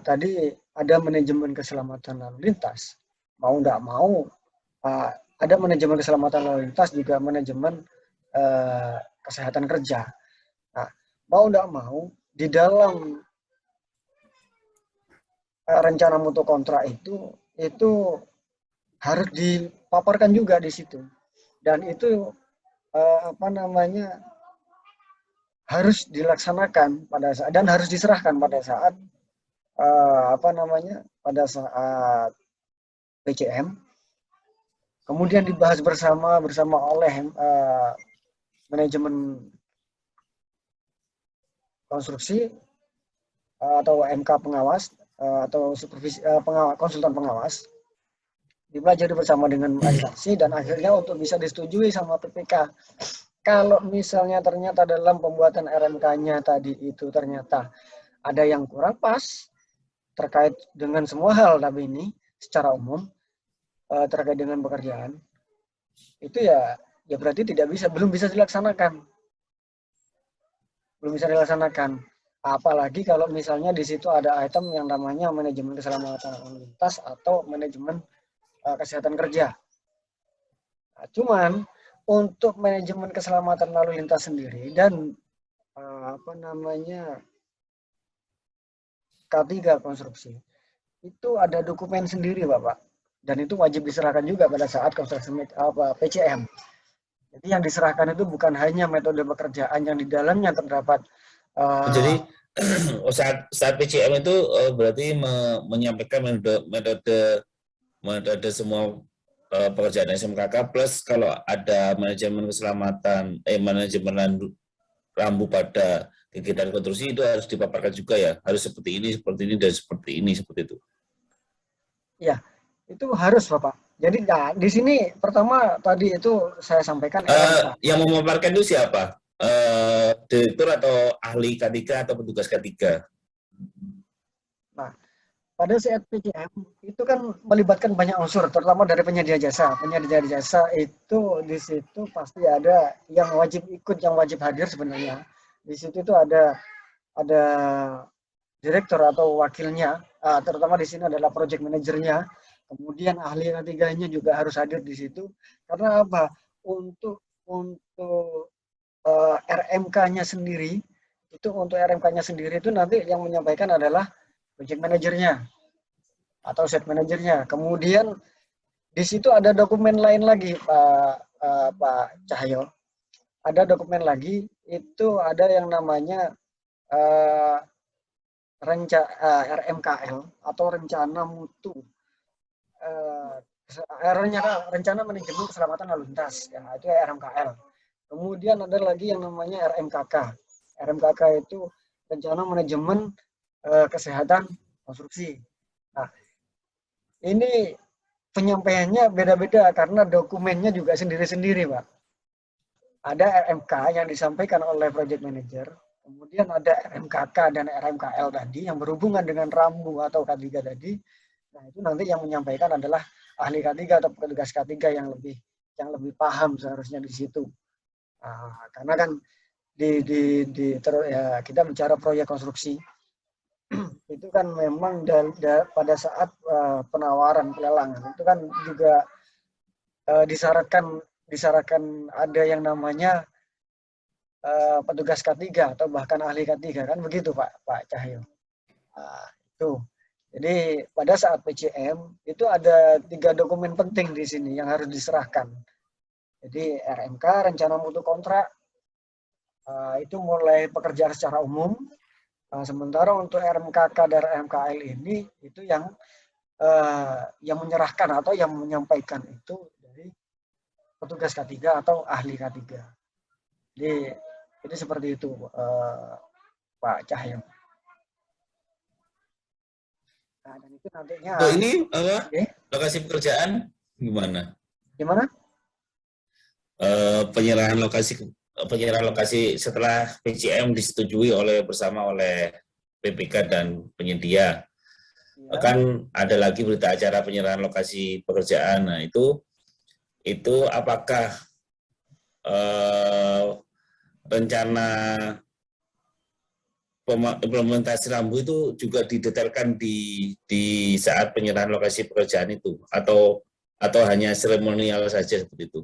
tadi ada manajemen keselamatan lalu lintas, mau nggak mau ada manajemen keselamatan lalu lintas, juga manajemen kesehatan kerja. Nah, mau nggak mau di dalam rencana mutu kontrak itu harus dipaparkan juga di situ, dan itu harus dilaksanakan pada saat dan harus diserahkan pada saat pada saat PCM, kemudian dibahas bersama oleh manajemen konstruksi atau MK pengawas atau supervisi konsultan pengawas, dipelajari bersama dengan saksi, dan akhirnya untuk bisa disetujui sama PPK. Kalau misalnya ternyata dalam pembuatan RMK-nya tadi itu ternyata ada yang kurang pas terkait dengan semua hal, tapi ini secara umum terkait dengan pekerjaan itu ya berarti belum bisa dilaksanakan. Apalagi kalau misalnya di situ ada item yang namanya manajemen keselamatan lalu lintas atau manajemen kesehatan kerja. Nah, cuman untuk manajemen keselamatan lalu lintas sendiri dan K3 konstruksi itu ada dokumen sendiri, Bapak, dan itu wajib diserahkan juga pada saat konstruksi PCM. Jadi yang diserahkan itu bukan hanya metode pekerjaan yang di dalamnya terdapat. Jadi saat PCM itu berarti menyampaikan metode semua pekerjaan SMKK, plus kalau ada manajemen keselamatan manajemen rambu pada kegiatan konstruksi itu harus dipaparkan juga ya, harus seperti ini dan seperti ini, seperti itu. Ya, itu harus, Bapak. Jadi di sini pertama tadi itu saya sampaikan yang memaparkan itu siapa? Direktur atau ahli K3 atau petugas K3? Nah, pada saat PCM itu kan melibatkan banyak unsur, terutama dari penyedia jasa. Penyedia jasa itu di situ pasti ada yang wajib ikut, yang wajib hadir sebenarnya. Di situ itu ada direktur atau wakilnya, terutama di sini adalah project manajernya. Kemudian ahli K3-nya juga harus hadir di situ. Karena apa? Untuk RMK-nya sendiri, itu nanti yang menyampaikan adalah project manajernya. atau site manajernya. Kemudian di situ ada dokumen lain lagi, Pak Cahyo. Ada dokumen lagi, itu ada yang namanya RMKL atau rencana mutu, rencana manajemen keselamatan lalu lintas, ya, itu RMKL. Kemudian ada lagi yang namanya RMKK. RMKK itu rencana manajemen kesehatan konstruksi. Nah, ini penyampaiannya beda-beda karena dokumennya juga sendiri-sendiri, Pak. Ada RMK yang disampaikan oleh project manager, kemudian ada RMKK dan RMKL tadi yang berhubungan dengan rambu atau K3 tadi. Nah, itu nanti yang menyampaikan adalah ahli K3 atau petugas K3 yang lebih paham seharusnya di situ. Nah, karena kan ya, kita bicara proyek konstruksi itu kan memang pada saat penawaran pelelangan itu kan juga disyaratkan ada yang namanya petugas K3 atau bahkan ahli K3, kan begitu Pak Cahyo. Nah, itu. Jadi pada saat PCM itu ada 3 dokumen penting di sini yang harus diserahkan. Jadi RMK, rencana mutu kontrak, itu mulai pekerjaan secara umum. Sementara untuk RMKK dan RMKL ini itu yang menyerahkan atau yang menyampaikan itu dari petugas K3 atau ahli K3. Jadi seperti itu, Pak Cahyo. Nah, dan itu nantinya. Ini lokasi pekerjaan gimana? Gimana? Penyerahan lokasi setelah PCM disetujui bersama oleh PPK dan penyedia. Ya. Kan ada lagi berita acara penyerahan lokasi pekerjaan. Nah, itu apakah rencana implementasi rambu itu juga didetailkan di saat penyerahan lokasi pekerjaan itu, atau hanya seremonial saja seperti itu?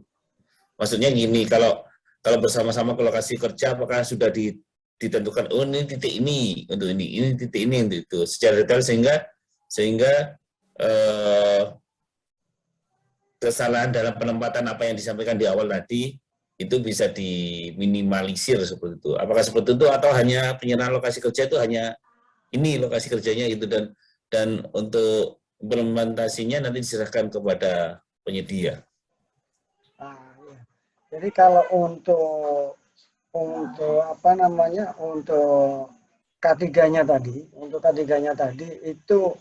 Maksudnya gini, kalau bersama-sama ke lokasi kerja, apakah sudah ditentukan, oh ini titik ini untuk ini titik ini untuk itu, secara detail sehingga kesalahan dalam penempatan apa yang disampaikan di awal tadi itu bisa diminimalisir seperti itu. Apakah seperti itu atau hanya penyerahan lokasi kerja itu hanya ini lokasi kerjanya gitu, dan untuk implementasinya nanti diserahkan kepada penyedia? Jadi kalau untuk K3-nya tadi, itu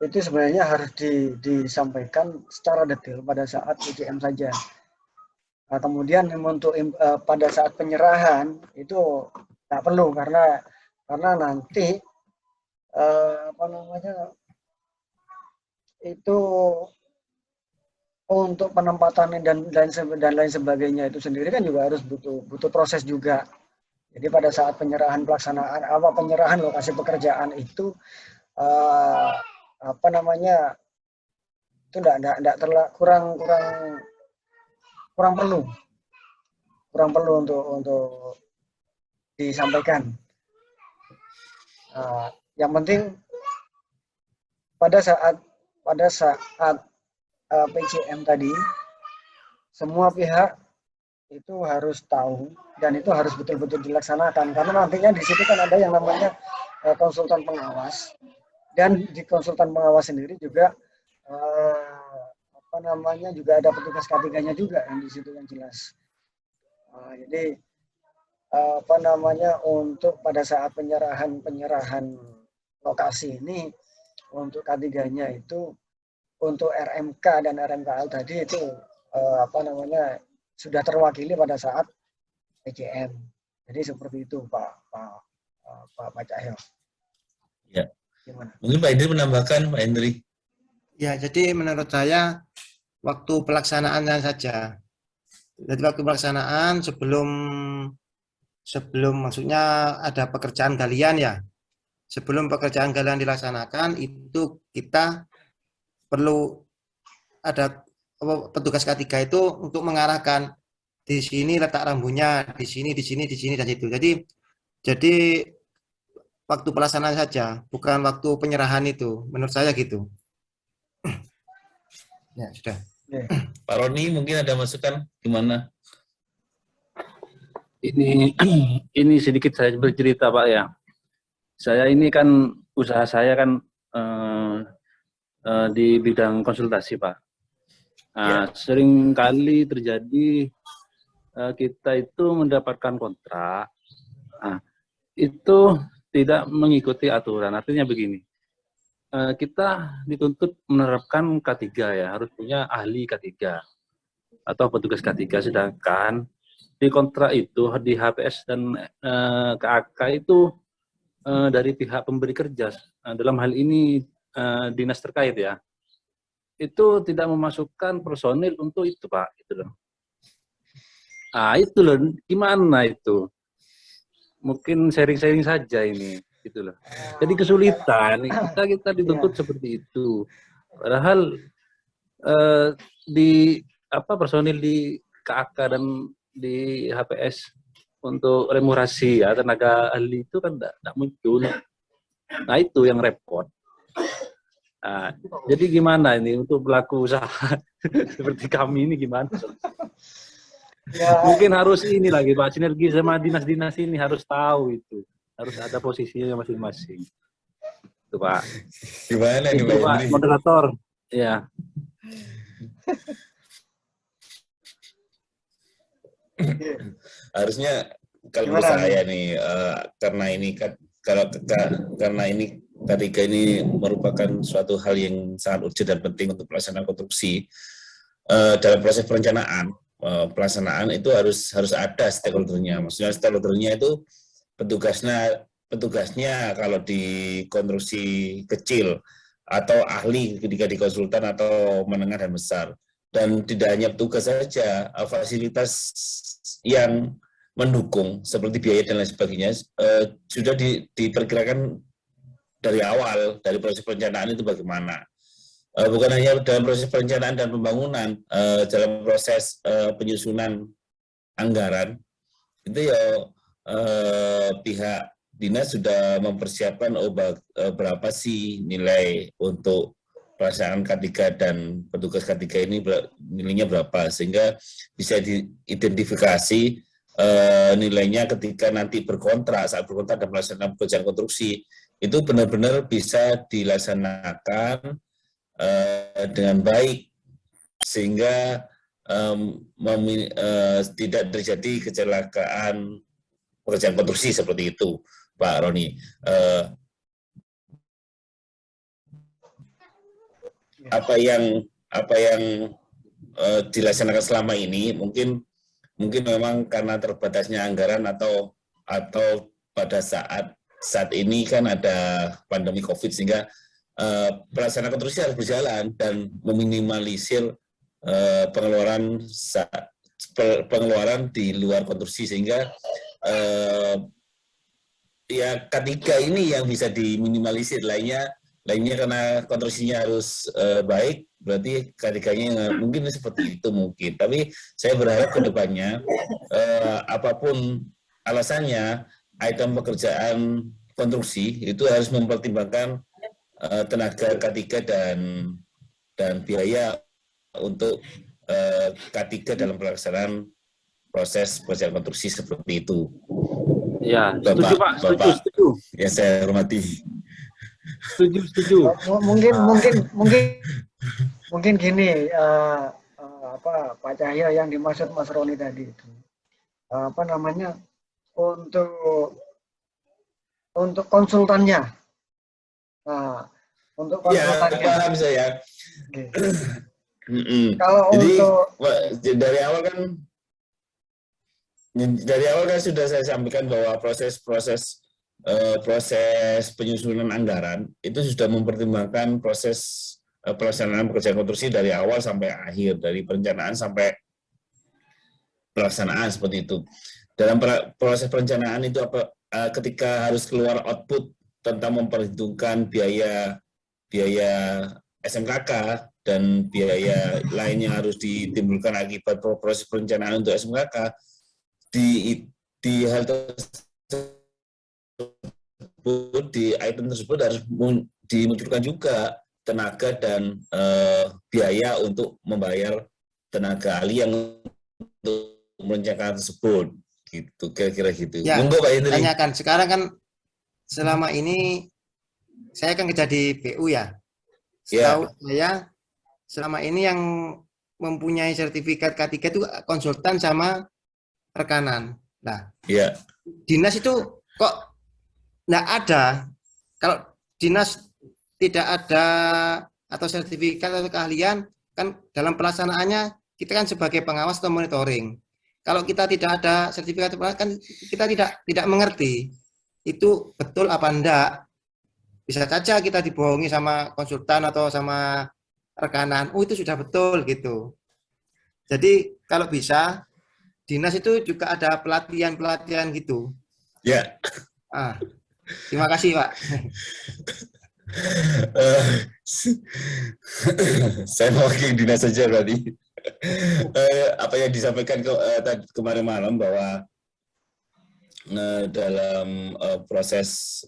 sebenarnya harus disampaikan secara detail pada saat PCM saja. Nah, kemudian untuk pada saat penyerahan itu tidak perlu karena nanti itu untuk penempatan dan lain sebagainya itu sendiri kan juga harus butuh proses juga. Jadi pada saat penyerahan lokasi pekerjaan itu itu tidak kurang perlu untuk disampaikan. Yang penting pada saat PCM tadi, semua pihak itu harus tahu dan itu harus betul-betul dilaksanakan, karena nantinya di situ kan ada yang namanya konsultan pengawas, dan di konsultan pengawas sendiri juga juga ada petugas K3-nya juga yang di situ yang jelas. Jadi untuk pada saat penyerahan lokasi ini untuk K3-nya itu untuk RMK dan RMKL tadi itu sudah terwakili pada saat PCM. Jadi seperti itu Pak Cahyo. Ya. Gimana? Mungkin Pak Hendri menambahkan, Pak Hendri. Ya, jadi menurut saya waktu pelaksanaannya saja. Jadi waktu pelaksanaan sebelum maksudnya ada pekerjaan galian ya. Sebelum pekerjaan galian dilaksanakan itu kita perlu ada petugas K3 itu untuk mengarahkan di sini letak rambunya, di sini dan situ. Jadi waktu pelaksanaan saja, bukan waktu penyerahan itu. Menurut saya gitu. Ya, sudah. Pak Roni mungkin ada masukan gimana? Ini sedikit saya bercerita Pak ya. Saya ini kan usaha saya kan di bidang konsultasi Pak. Sering kali terjadi kita itu mendapatkan kontrak, itu tidak mengikuti aturan. Artinya begini, kita dituntut menerapkan K3 ya, harus punya ahli K3 atau petugas K3, sedangkan di kontrak itu di HPS dan KAK itu dari pihak pemberi kerja, dalam hal ini dinas terkait ya, itu tidak memasukkan personil untuk itu Pak, itu loh. Itu loh, gimana itu? Mungkin sharing-sharing saja ini, gitu loh. Jadi kesulitan, kita dituntut seperti itu. Padahal di personil di KAK dan di HPS untuk remunerasi ya tenaga ahli itu kan tidak muncul. Nah itu yang repot. Jadi gimana ini untuk pelaku usaha seperti kami ini gimana? Mungkin harus ini lagi Pak, sinergi sama dinas-dinas ini harus tahu itu. Harus ada posisinya masing-masing. Itu Pak. Gimana nih Pak Pak moderator? Ya. Harusnya kalau menurut saya nih, karena ini karena ini K3 ini merupakan suatu hal yang sangat urgent dan penting untuk pelaksanaan konstruksi. Dalam proses perencanaan, pelaksanaan itu harus ada stakeholder-nya. Maksudnya stakeholder-nya itu petugasnya kalau di konstruksi kecil atau ahli ketika di konsultan atau menengah dan besar. Dan tidak hanya petugas saja, fasilitas yang mendukung seperti biaya dan lain sebagainya sudah diperkirakan dari awal, dari proses perencanaan itu bagaimana. Bukan hanya dalam proses perencanaan dan pembangunan, dalam proses penyusunan anggaran, itu ya pihak dinas sudah mempersiapkan berapa sih nilai untuk pelaksanaan K3 dan petugas K3 ini nilainya berapa, sehingga bisa diidentifikasi nilainya ketika nanti saat berkontrak dan pelaksanaan pekerjaan konstruksi, itu benar-benar bisa dilaksanakan dengan baik, sehingga tidak terjadi kecelakaan pekerjaan konstruksi seperti itu, Pak Roni. Apa yang dilaksanakan selama ini mungkin memang karena terbatasnya anggaran atau pada saat ini kan ada pandemi COVID, sehingga pelaksanaan konstruksi harus berjalan dan meminimalisir pengeluaran di luar konstruksi, sehingga ya K3 ini yang bisa diminimalisir, lainnya karena konstruksinya harus baik, berarti K3-nya mungkin seperti itu mungkin. Tapi saya berharap ke depannya apapun alasannya, item pekerjaan konstruksi itu harus mempertimbangkan tenaga K3 dan biaya untuk K3 dalam pelaksanaan proses pekerjaan konstruksi seperti itu. Ya, setuju Pak, setuju. Yang saya hormati. Setuju. Mungkin gini, Pak Cahyo yang dimaksud Mas Roni tadi itu, untuk konsultannya. Nah, untuk konsultannya. Ya, paham saya. Kalau jadi untuk dari awal kan sudah saya sampaikan bahwa proses penyusunan anggaran itu sudah mempertimbangkan proses pelaksanaan pekerjaan konstruksi dari awal sampai akhir, dari perencanaan sampai pelaksanaan seperti itu. Dalam proses perencanaan itu ketika harus keluar output tentang memperhitungkan biaya SMKK dan biaya lain yang harus ditimbulkan akibat proses perencanaan untuk SMKK, di hal tersebut, di item tersebut harus dimunculkan juga tenaga dan biaya untuk membayar tenaga ahli yang untuk merencanakan tersebut, gitu kira-kira gitu. Ya, Monggo Pak Hendri. tanyakan. Sekarang kan selama ini saya kan kerja di BU ya. Setahu saya selama ini yang mempunyai sertifikat K3 itu konsultan sama rekanan. Nah, Ya. dinas itu kok nggak ada. Kalau dinas tidak ada atau sertifikat atau keahlian, kan dalam pelaksanaannya kita kan sebagai pengawas atau monitoring. Kalau kita tidak ada sertifikat kan kita tidak mengerti itu betul apa enggak. Bisa saja kita dibohongi sama konsultan atau sama rekanan. Oh, itu sudah betul gitu. Jadi kalau bisa dinas itu juga ada pelatihan-pelatihan gitu. Ya. Terima kasih Pak. Saya mewakili dinas saja berarti. Apa yang disampaikan kemarin malam bahwa dalam proses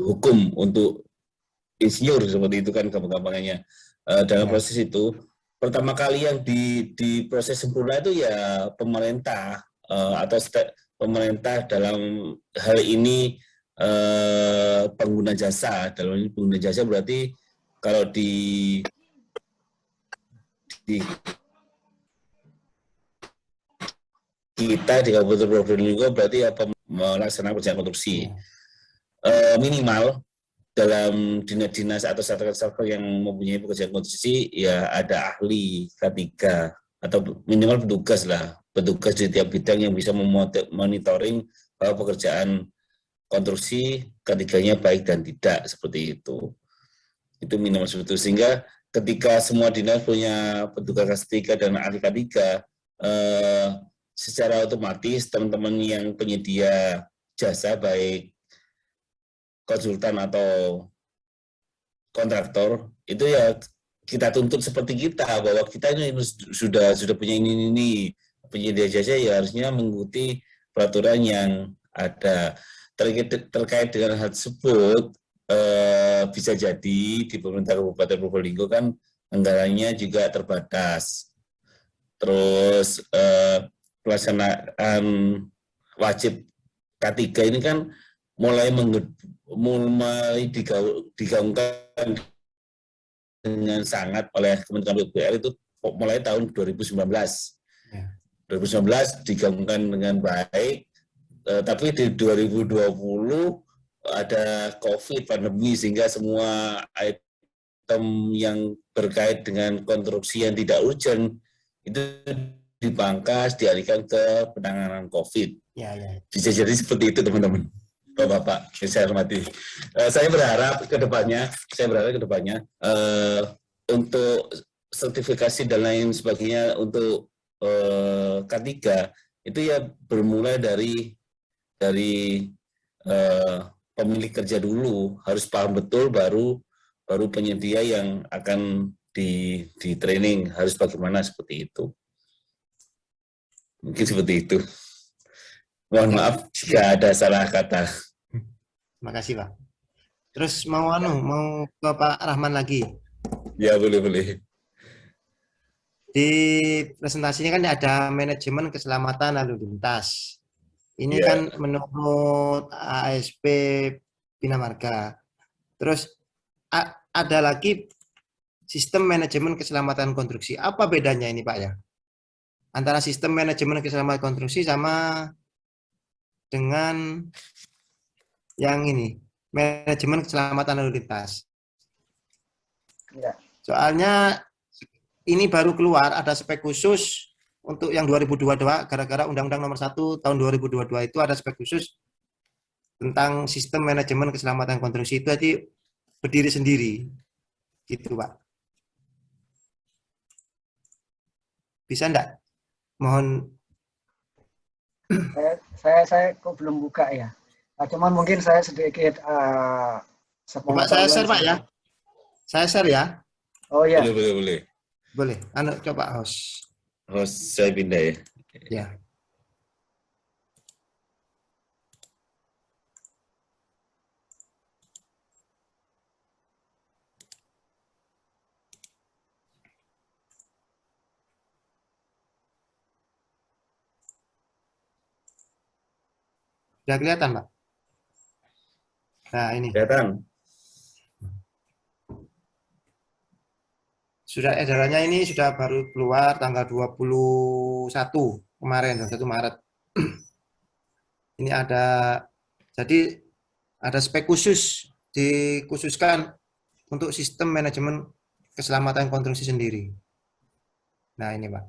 hukum untuk insinyur seperti itu kan gampang-gampangnya. Dalam proses itu pertama kali yang di proses sempurna itu ya pemerintah atau pemerintah dalam hal ini pengguna jasa. Dalam ini pengguna jasa berarti kalau di kita di Kabupaten Probolinggo berarti apa melaksanakan pekerjaan konstruksi minimal dalam dinas-dinas atau sektor-sektor yang mempunyai pekerjaan konstruksi ya ada ahli K3 atau minimal petugas di tiap bidang yang bisa memonitoring bahwa pekerjaan konstruksi K3-nya baik dan tidak seperti itu. Itu minimal seperti itu. Sehingga ketika semua dinas punya petugas K3 dan ahli K3 secara otomatis teman-teman yang penyedia jasa baik konsultan atau kontraktor itu ya kita tuntut seperti kita bahwa kita ini sudah punya ini penyedia jasa ya harusnya mengikuti peraturan yang ada terkait dengan hal tersebut. Bisa jadi di pemerintah Kabupaten Probolinggo kan anggarannya juga terbatas. Terus pelaksanaan wajib K3 ini kan mulai digaungkan dengan sangat oleh Kementerian PUPR itu mulai tahun 2019. 2019 digaungkan dengan baik, tapi di 2020 ada COVID pandemi sehingga semua item yang berkait dengan konstruksi yang tidak urgent itu dipangkas, dialihkan ke penanganan COVID. Bisa jadi seperti itu teman-teman, Bapak-bapak yang saya hormati. Saya berharap ke depannya untuk sertifikasi dan lain sebagainya untuk K3 itu ya bermulai dari pemilik kerja dulu, harus paham betul baru penyedia yang akan di training harus bagaimana seperti itu. Mungkin seperti itu. Mohon maaf jika ada salah kata. Terima kasih Pak. Terus mau ke Pak Rahman lagi. Ya boleh. Di presentasinya kan ada manajemen keselamatan lalu lintas. Ini kan menurut ASP Bina Marga. Terus ada lagi sistem manajemen keselamatan konstruksi. Apa bedanya ini Pak ya? Antara sistem manajemen keselamatan konstruksi sama dengan yang ini, manajemen keselamatan lalu lintas. Soalnya ini baru keluar, ada spek khusus untuk yang 2022, gara-gara Undang-Undang Nomor 1 Tahun 2022 itu ada spek khusus tentang sistem manajemen keselamatan konstruksi itu tadi berdiri sendiri, gitu Pak. Bisa enggak? Mohon. Saya kok belum buka ya. Nah, cuman mungkin saya sedikit Pak, saya share Pak ya. Saya share ya. Oh ya. Boleh. Boleh. Coba host. Host saya pindah ya. Ya. Sudah kelihatan, Pak? Nah, ini. Kelihatan. Sudah edarannya ini sudah baru keluar tanggal 21 kemarin, 1 Maret. Ini jadi ada spek khusus dikhususkan untuk sistem manajemen keselamatan konstruksi sendiri. Nah, ini, Pak.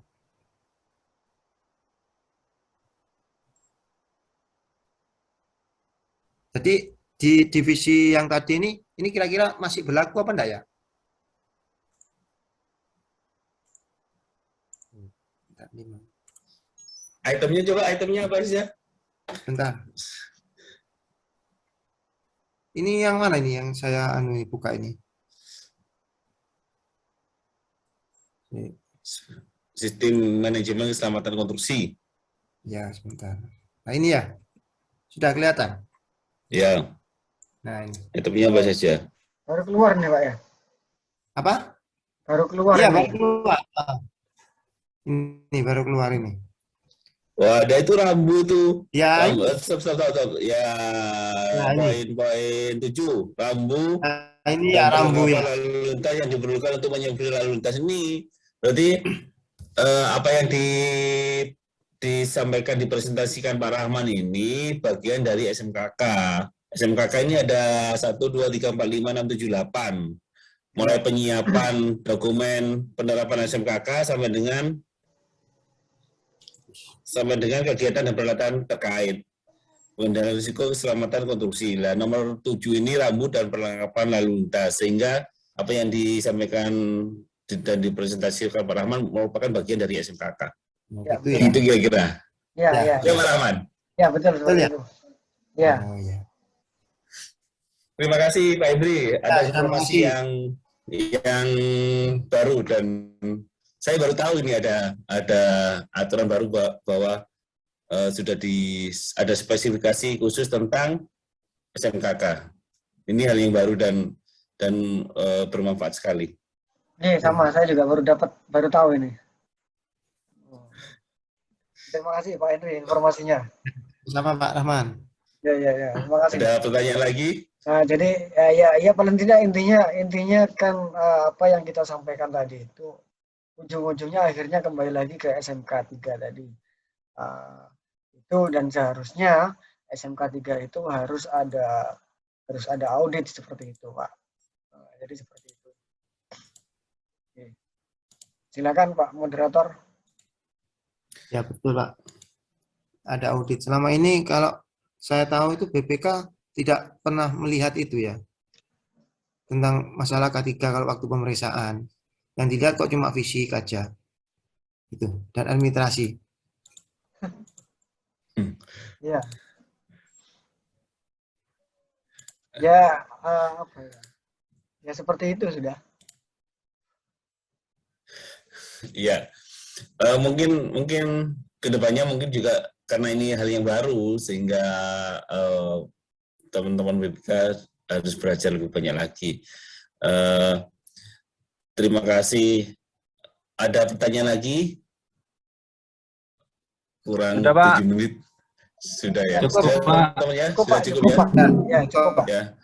Jadi di divisi yang tadi ini kira-kira masih berlaku apa enggak ya? Itemnya apa aja? Bentar. Ini yang mana ini yang saya buka ini? Sistem manajemen keselamatan konstruksi. Ya, sebentar. Nah, ini ya. Sudah kelihatan? Ya. Nah, ini. Itemnya apa saja? Baru keluar nih, Pak ya? Apa? Baru keluar. Iya, ini. baru keluar. Ini baru keluar ini. Wah, ada itu rambu tuh. Ya, Rambu, stop. Ya, Nah, ini. poin 7. Rambu. Nah, ini ya rambu ya. Lalu lintas yang diperlukan untuk menyempurnakan lalu lintas ini. Berarti apa yang disampaikan, dipresentasikan Pak Rahman ini bagian dari SMKK. SMKK ini ada 1, 2, 3, 4, 5, 6, 7, 8. Mulai penyiapan dokumen penerapan SMKK sampai dengan kegiatan dan peralatan terkait pengendalian risiko keselamatan konstruksi. Nah, nomor 7 ini rambu dan perlengkapan lalu lintas, sehingga apa yang disampaikan dan dipresentasikan Pak Rahman merupakan bagian dari SMKK. Ya, Itu ya. Itu kira-kira. Ya. Ya, Pak Rahman. Ya, betul seperti ya? itu. Ya. Oh, ya. Terima kasih Pak Hendri atas terima informasi kasih. yang baru, dan saya baru tahu ini ada aturan baru bahwa sudah ada spesifikasi khusus tentang SMKK. Ini hal yang baru dan bermanfaat sekali. Ini sama, saya juga baru tahu ini. Terima kasih Pak Henry informasinya. Sama Pak Rahman. Ya. Terima kasih. Ada pertanyaan lagi? Nah, jadi ya paling tidak intinya kan apa yang kita sampaikan tadi itu ujung-ujungnya akhirnya kembali lagi ke SMK 3 tadi. Itu, dan seharusnya SMK 3 itu harus ada audit seperti itu, Pak. Jadi seperti itu. Oke. Silakan Pak moderator. Ya, betul, Pak. Ada audit. Selama ini kalau saya tahu itu BPK tidak pernah melihat itu ya. Tentang masalah K3 kalau waktu pemeriksaan. Yang dilihat kok cuma fisik aja. Itu, dan administrasi. Ya. Ya, apa ya? Ya seperti itu sudah. Iya. Mungkin kedepannya mungkin juga karena ini hal yang baru, sehingga teman-teman BPK harus belajar lebih banyak lagi. Terima kasih. Ada pertanyaan lagi? Kurang Sudah, Pak. 7 menit. Sudah ya. Cukup, Sudah, Pak. teman-teman ya? Cukup, Sudah Pak. cukup Cukup, ya? Pak. Ya, cukup, Pak. Ya.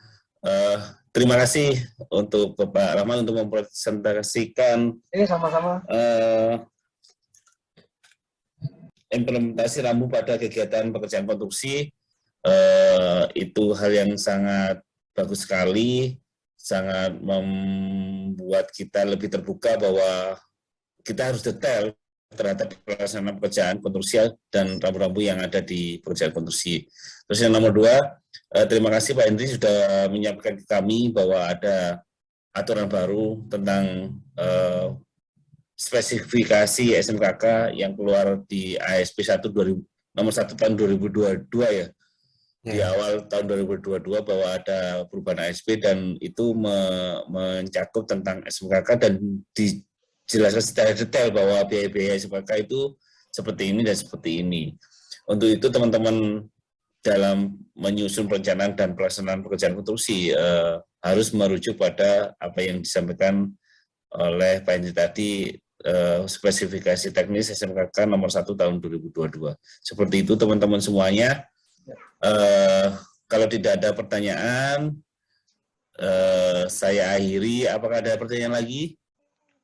Terima kasih untuk Bapak Rahman untuk mempresentasikan Sama-sama. implementasi rambu pada kegiatan pekerjaan konstruksi. Itu hal yang sangat bagus sekali, sangat membuat kita lebih terbuka bahwa kita harus detail terhadap pelaksanaan pekerjaan konstruksi dan rambu-rambu yang ada di pekerjaan konstruksi. Terus yang nomor 2, terima kasih Pak Hendri sudah menyampaikan ke kami bahwa ada aturan baru tentang spesifikasi SMKK yang keluar di ASP 1 nomor 1 tahun 2022 ya. Di awal tahun 2022 bahwa ada perubahan ASP, dan itu mencakup tentang SMKK dan dijelaskan secara detail bahwa biaya-biaya SMKK itu seperti ini dan seperti ini. Untuk itu teman-teman dalam menyusun perencanaan dan pelaksanaan pekerjaan konstruksi harus merujuk pada apa yang disampaikan oleh Pak Hendri tadi, spesifikasi teknis SMKK nomor 1 tahun 2022. Seperti itu teman-teman semuanya. Kalau tidak ada pertanyaan, saya akhiri. Apakah ada pertanyaan lagi?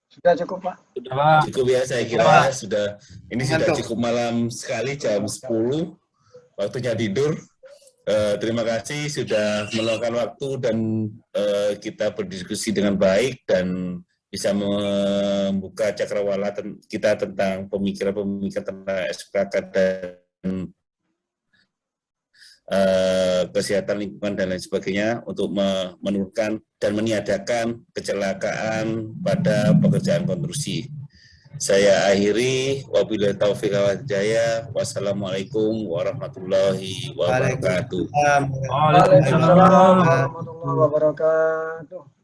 Sudah cukup, Pak. Sudah, Pak. Cukup ya, saya kira sudah. Ini sudah cukup malam sekali, jam 10, waktunya tidur. Terima kasih sudah meluangkan waktu dan kita berdiskusi dengan baik dan bisa membuka cakrawala kita tentang pemikiran-pemikiran tentang SPK dan kesehatan lingkungan dan lain sebagainya untuk menurunkan dan meniadakan kecelakaan pada pekerjaan konstruksi. Saya akhiri, wabillahi taufiq wal hidayah. Wassalamualaikum warahmatullahi wabarakatuh. Waalaikumsalam warahmatullahi wabarakatuh.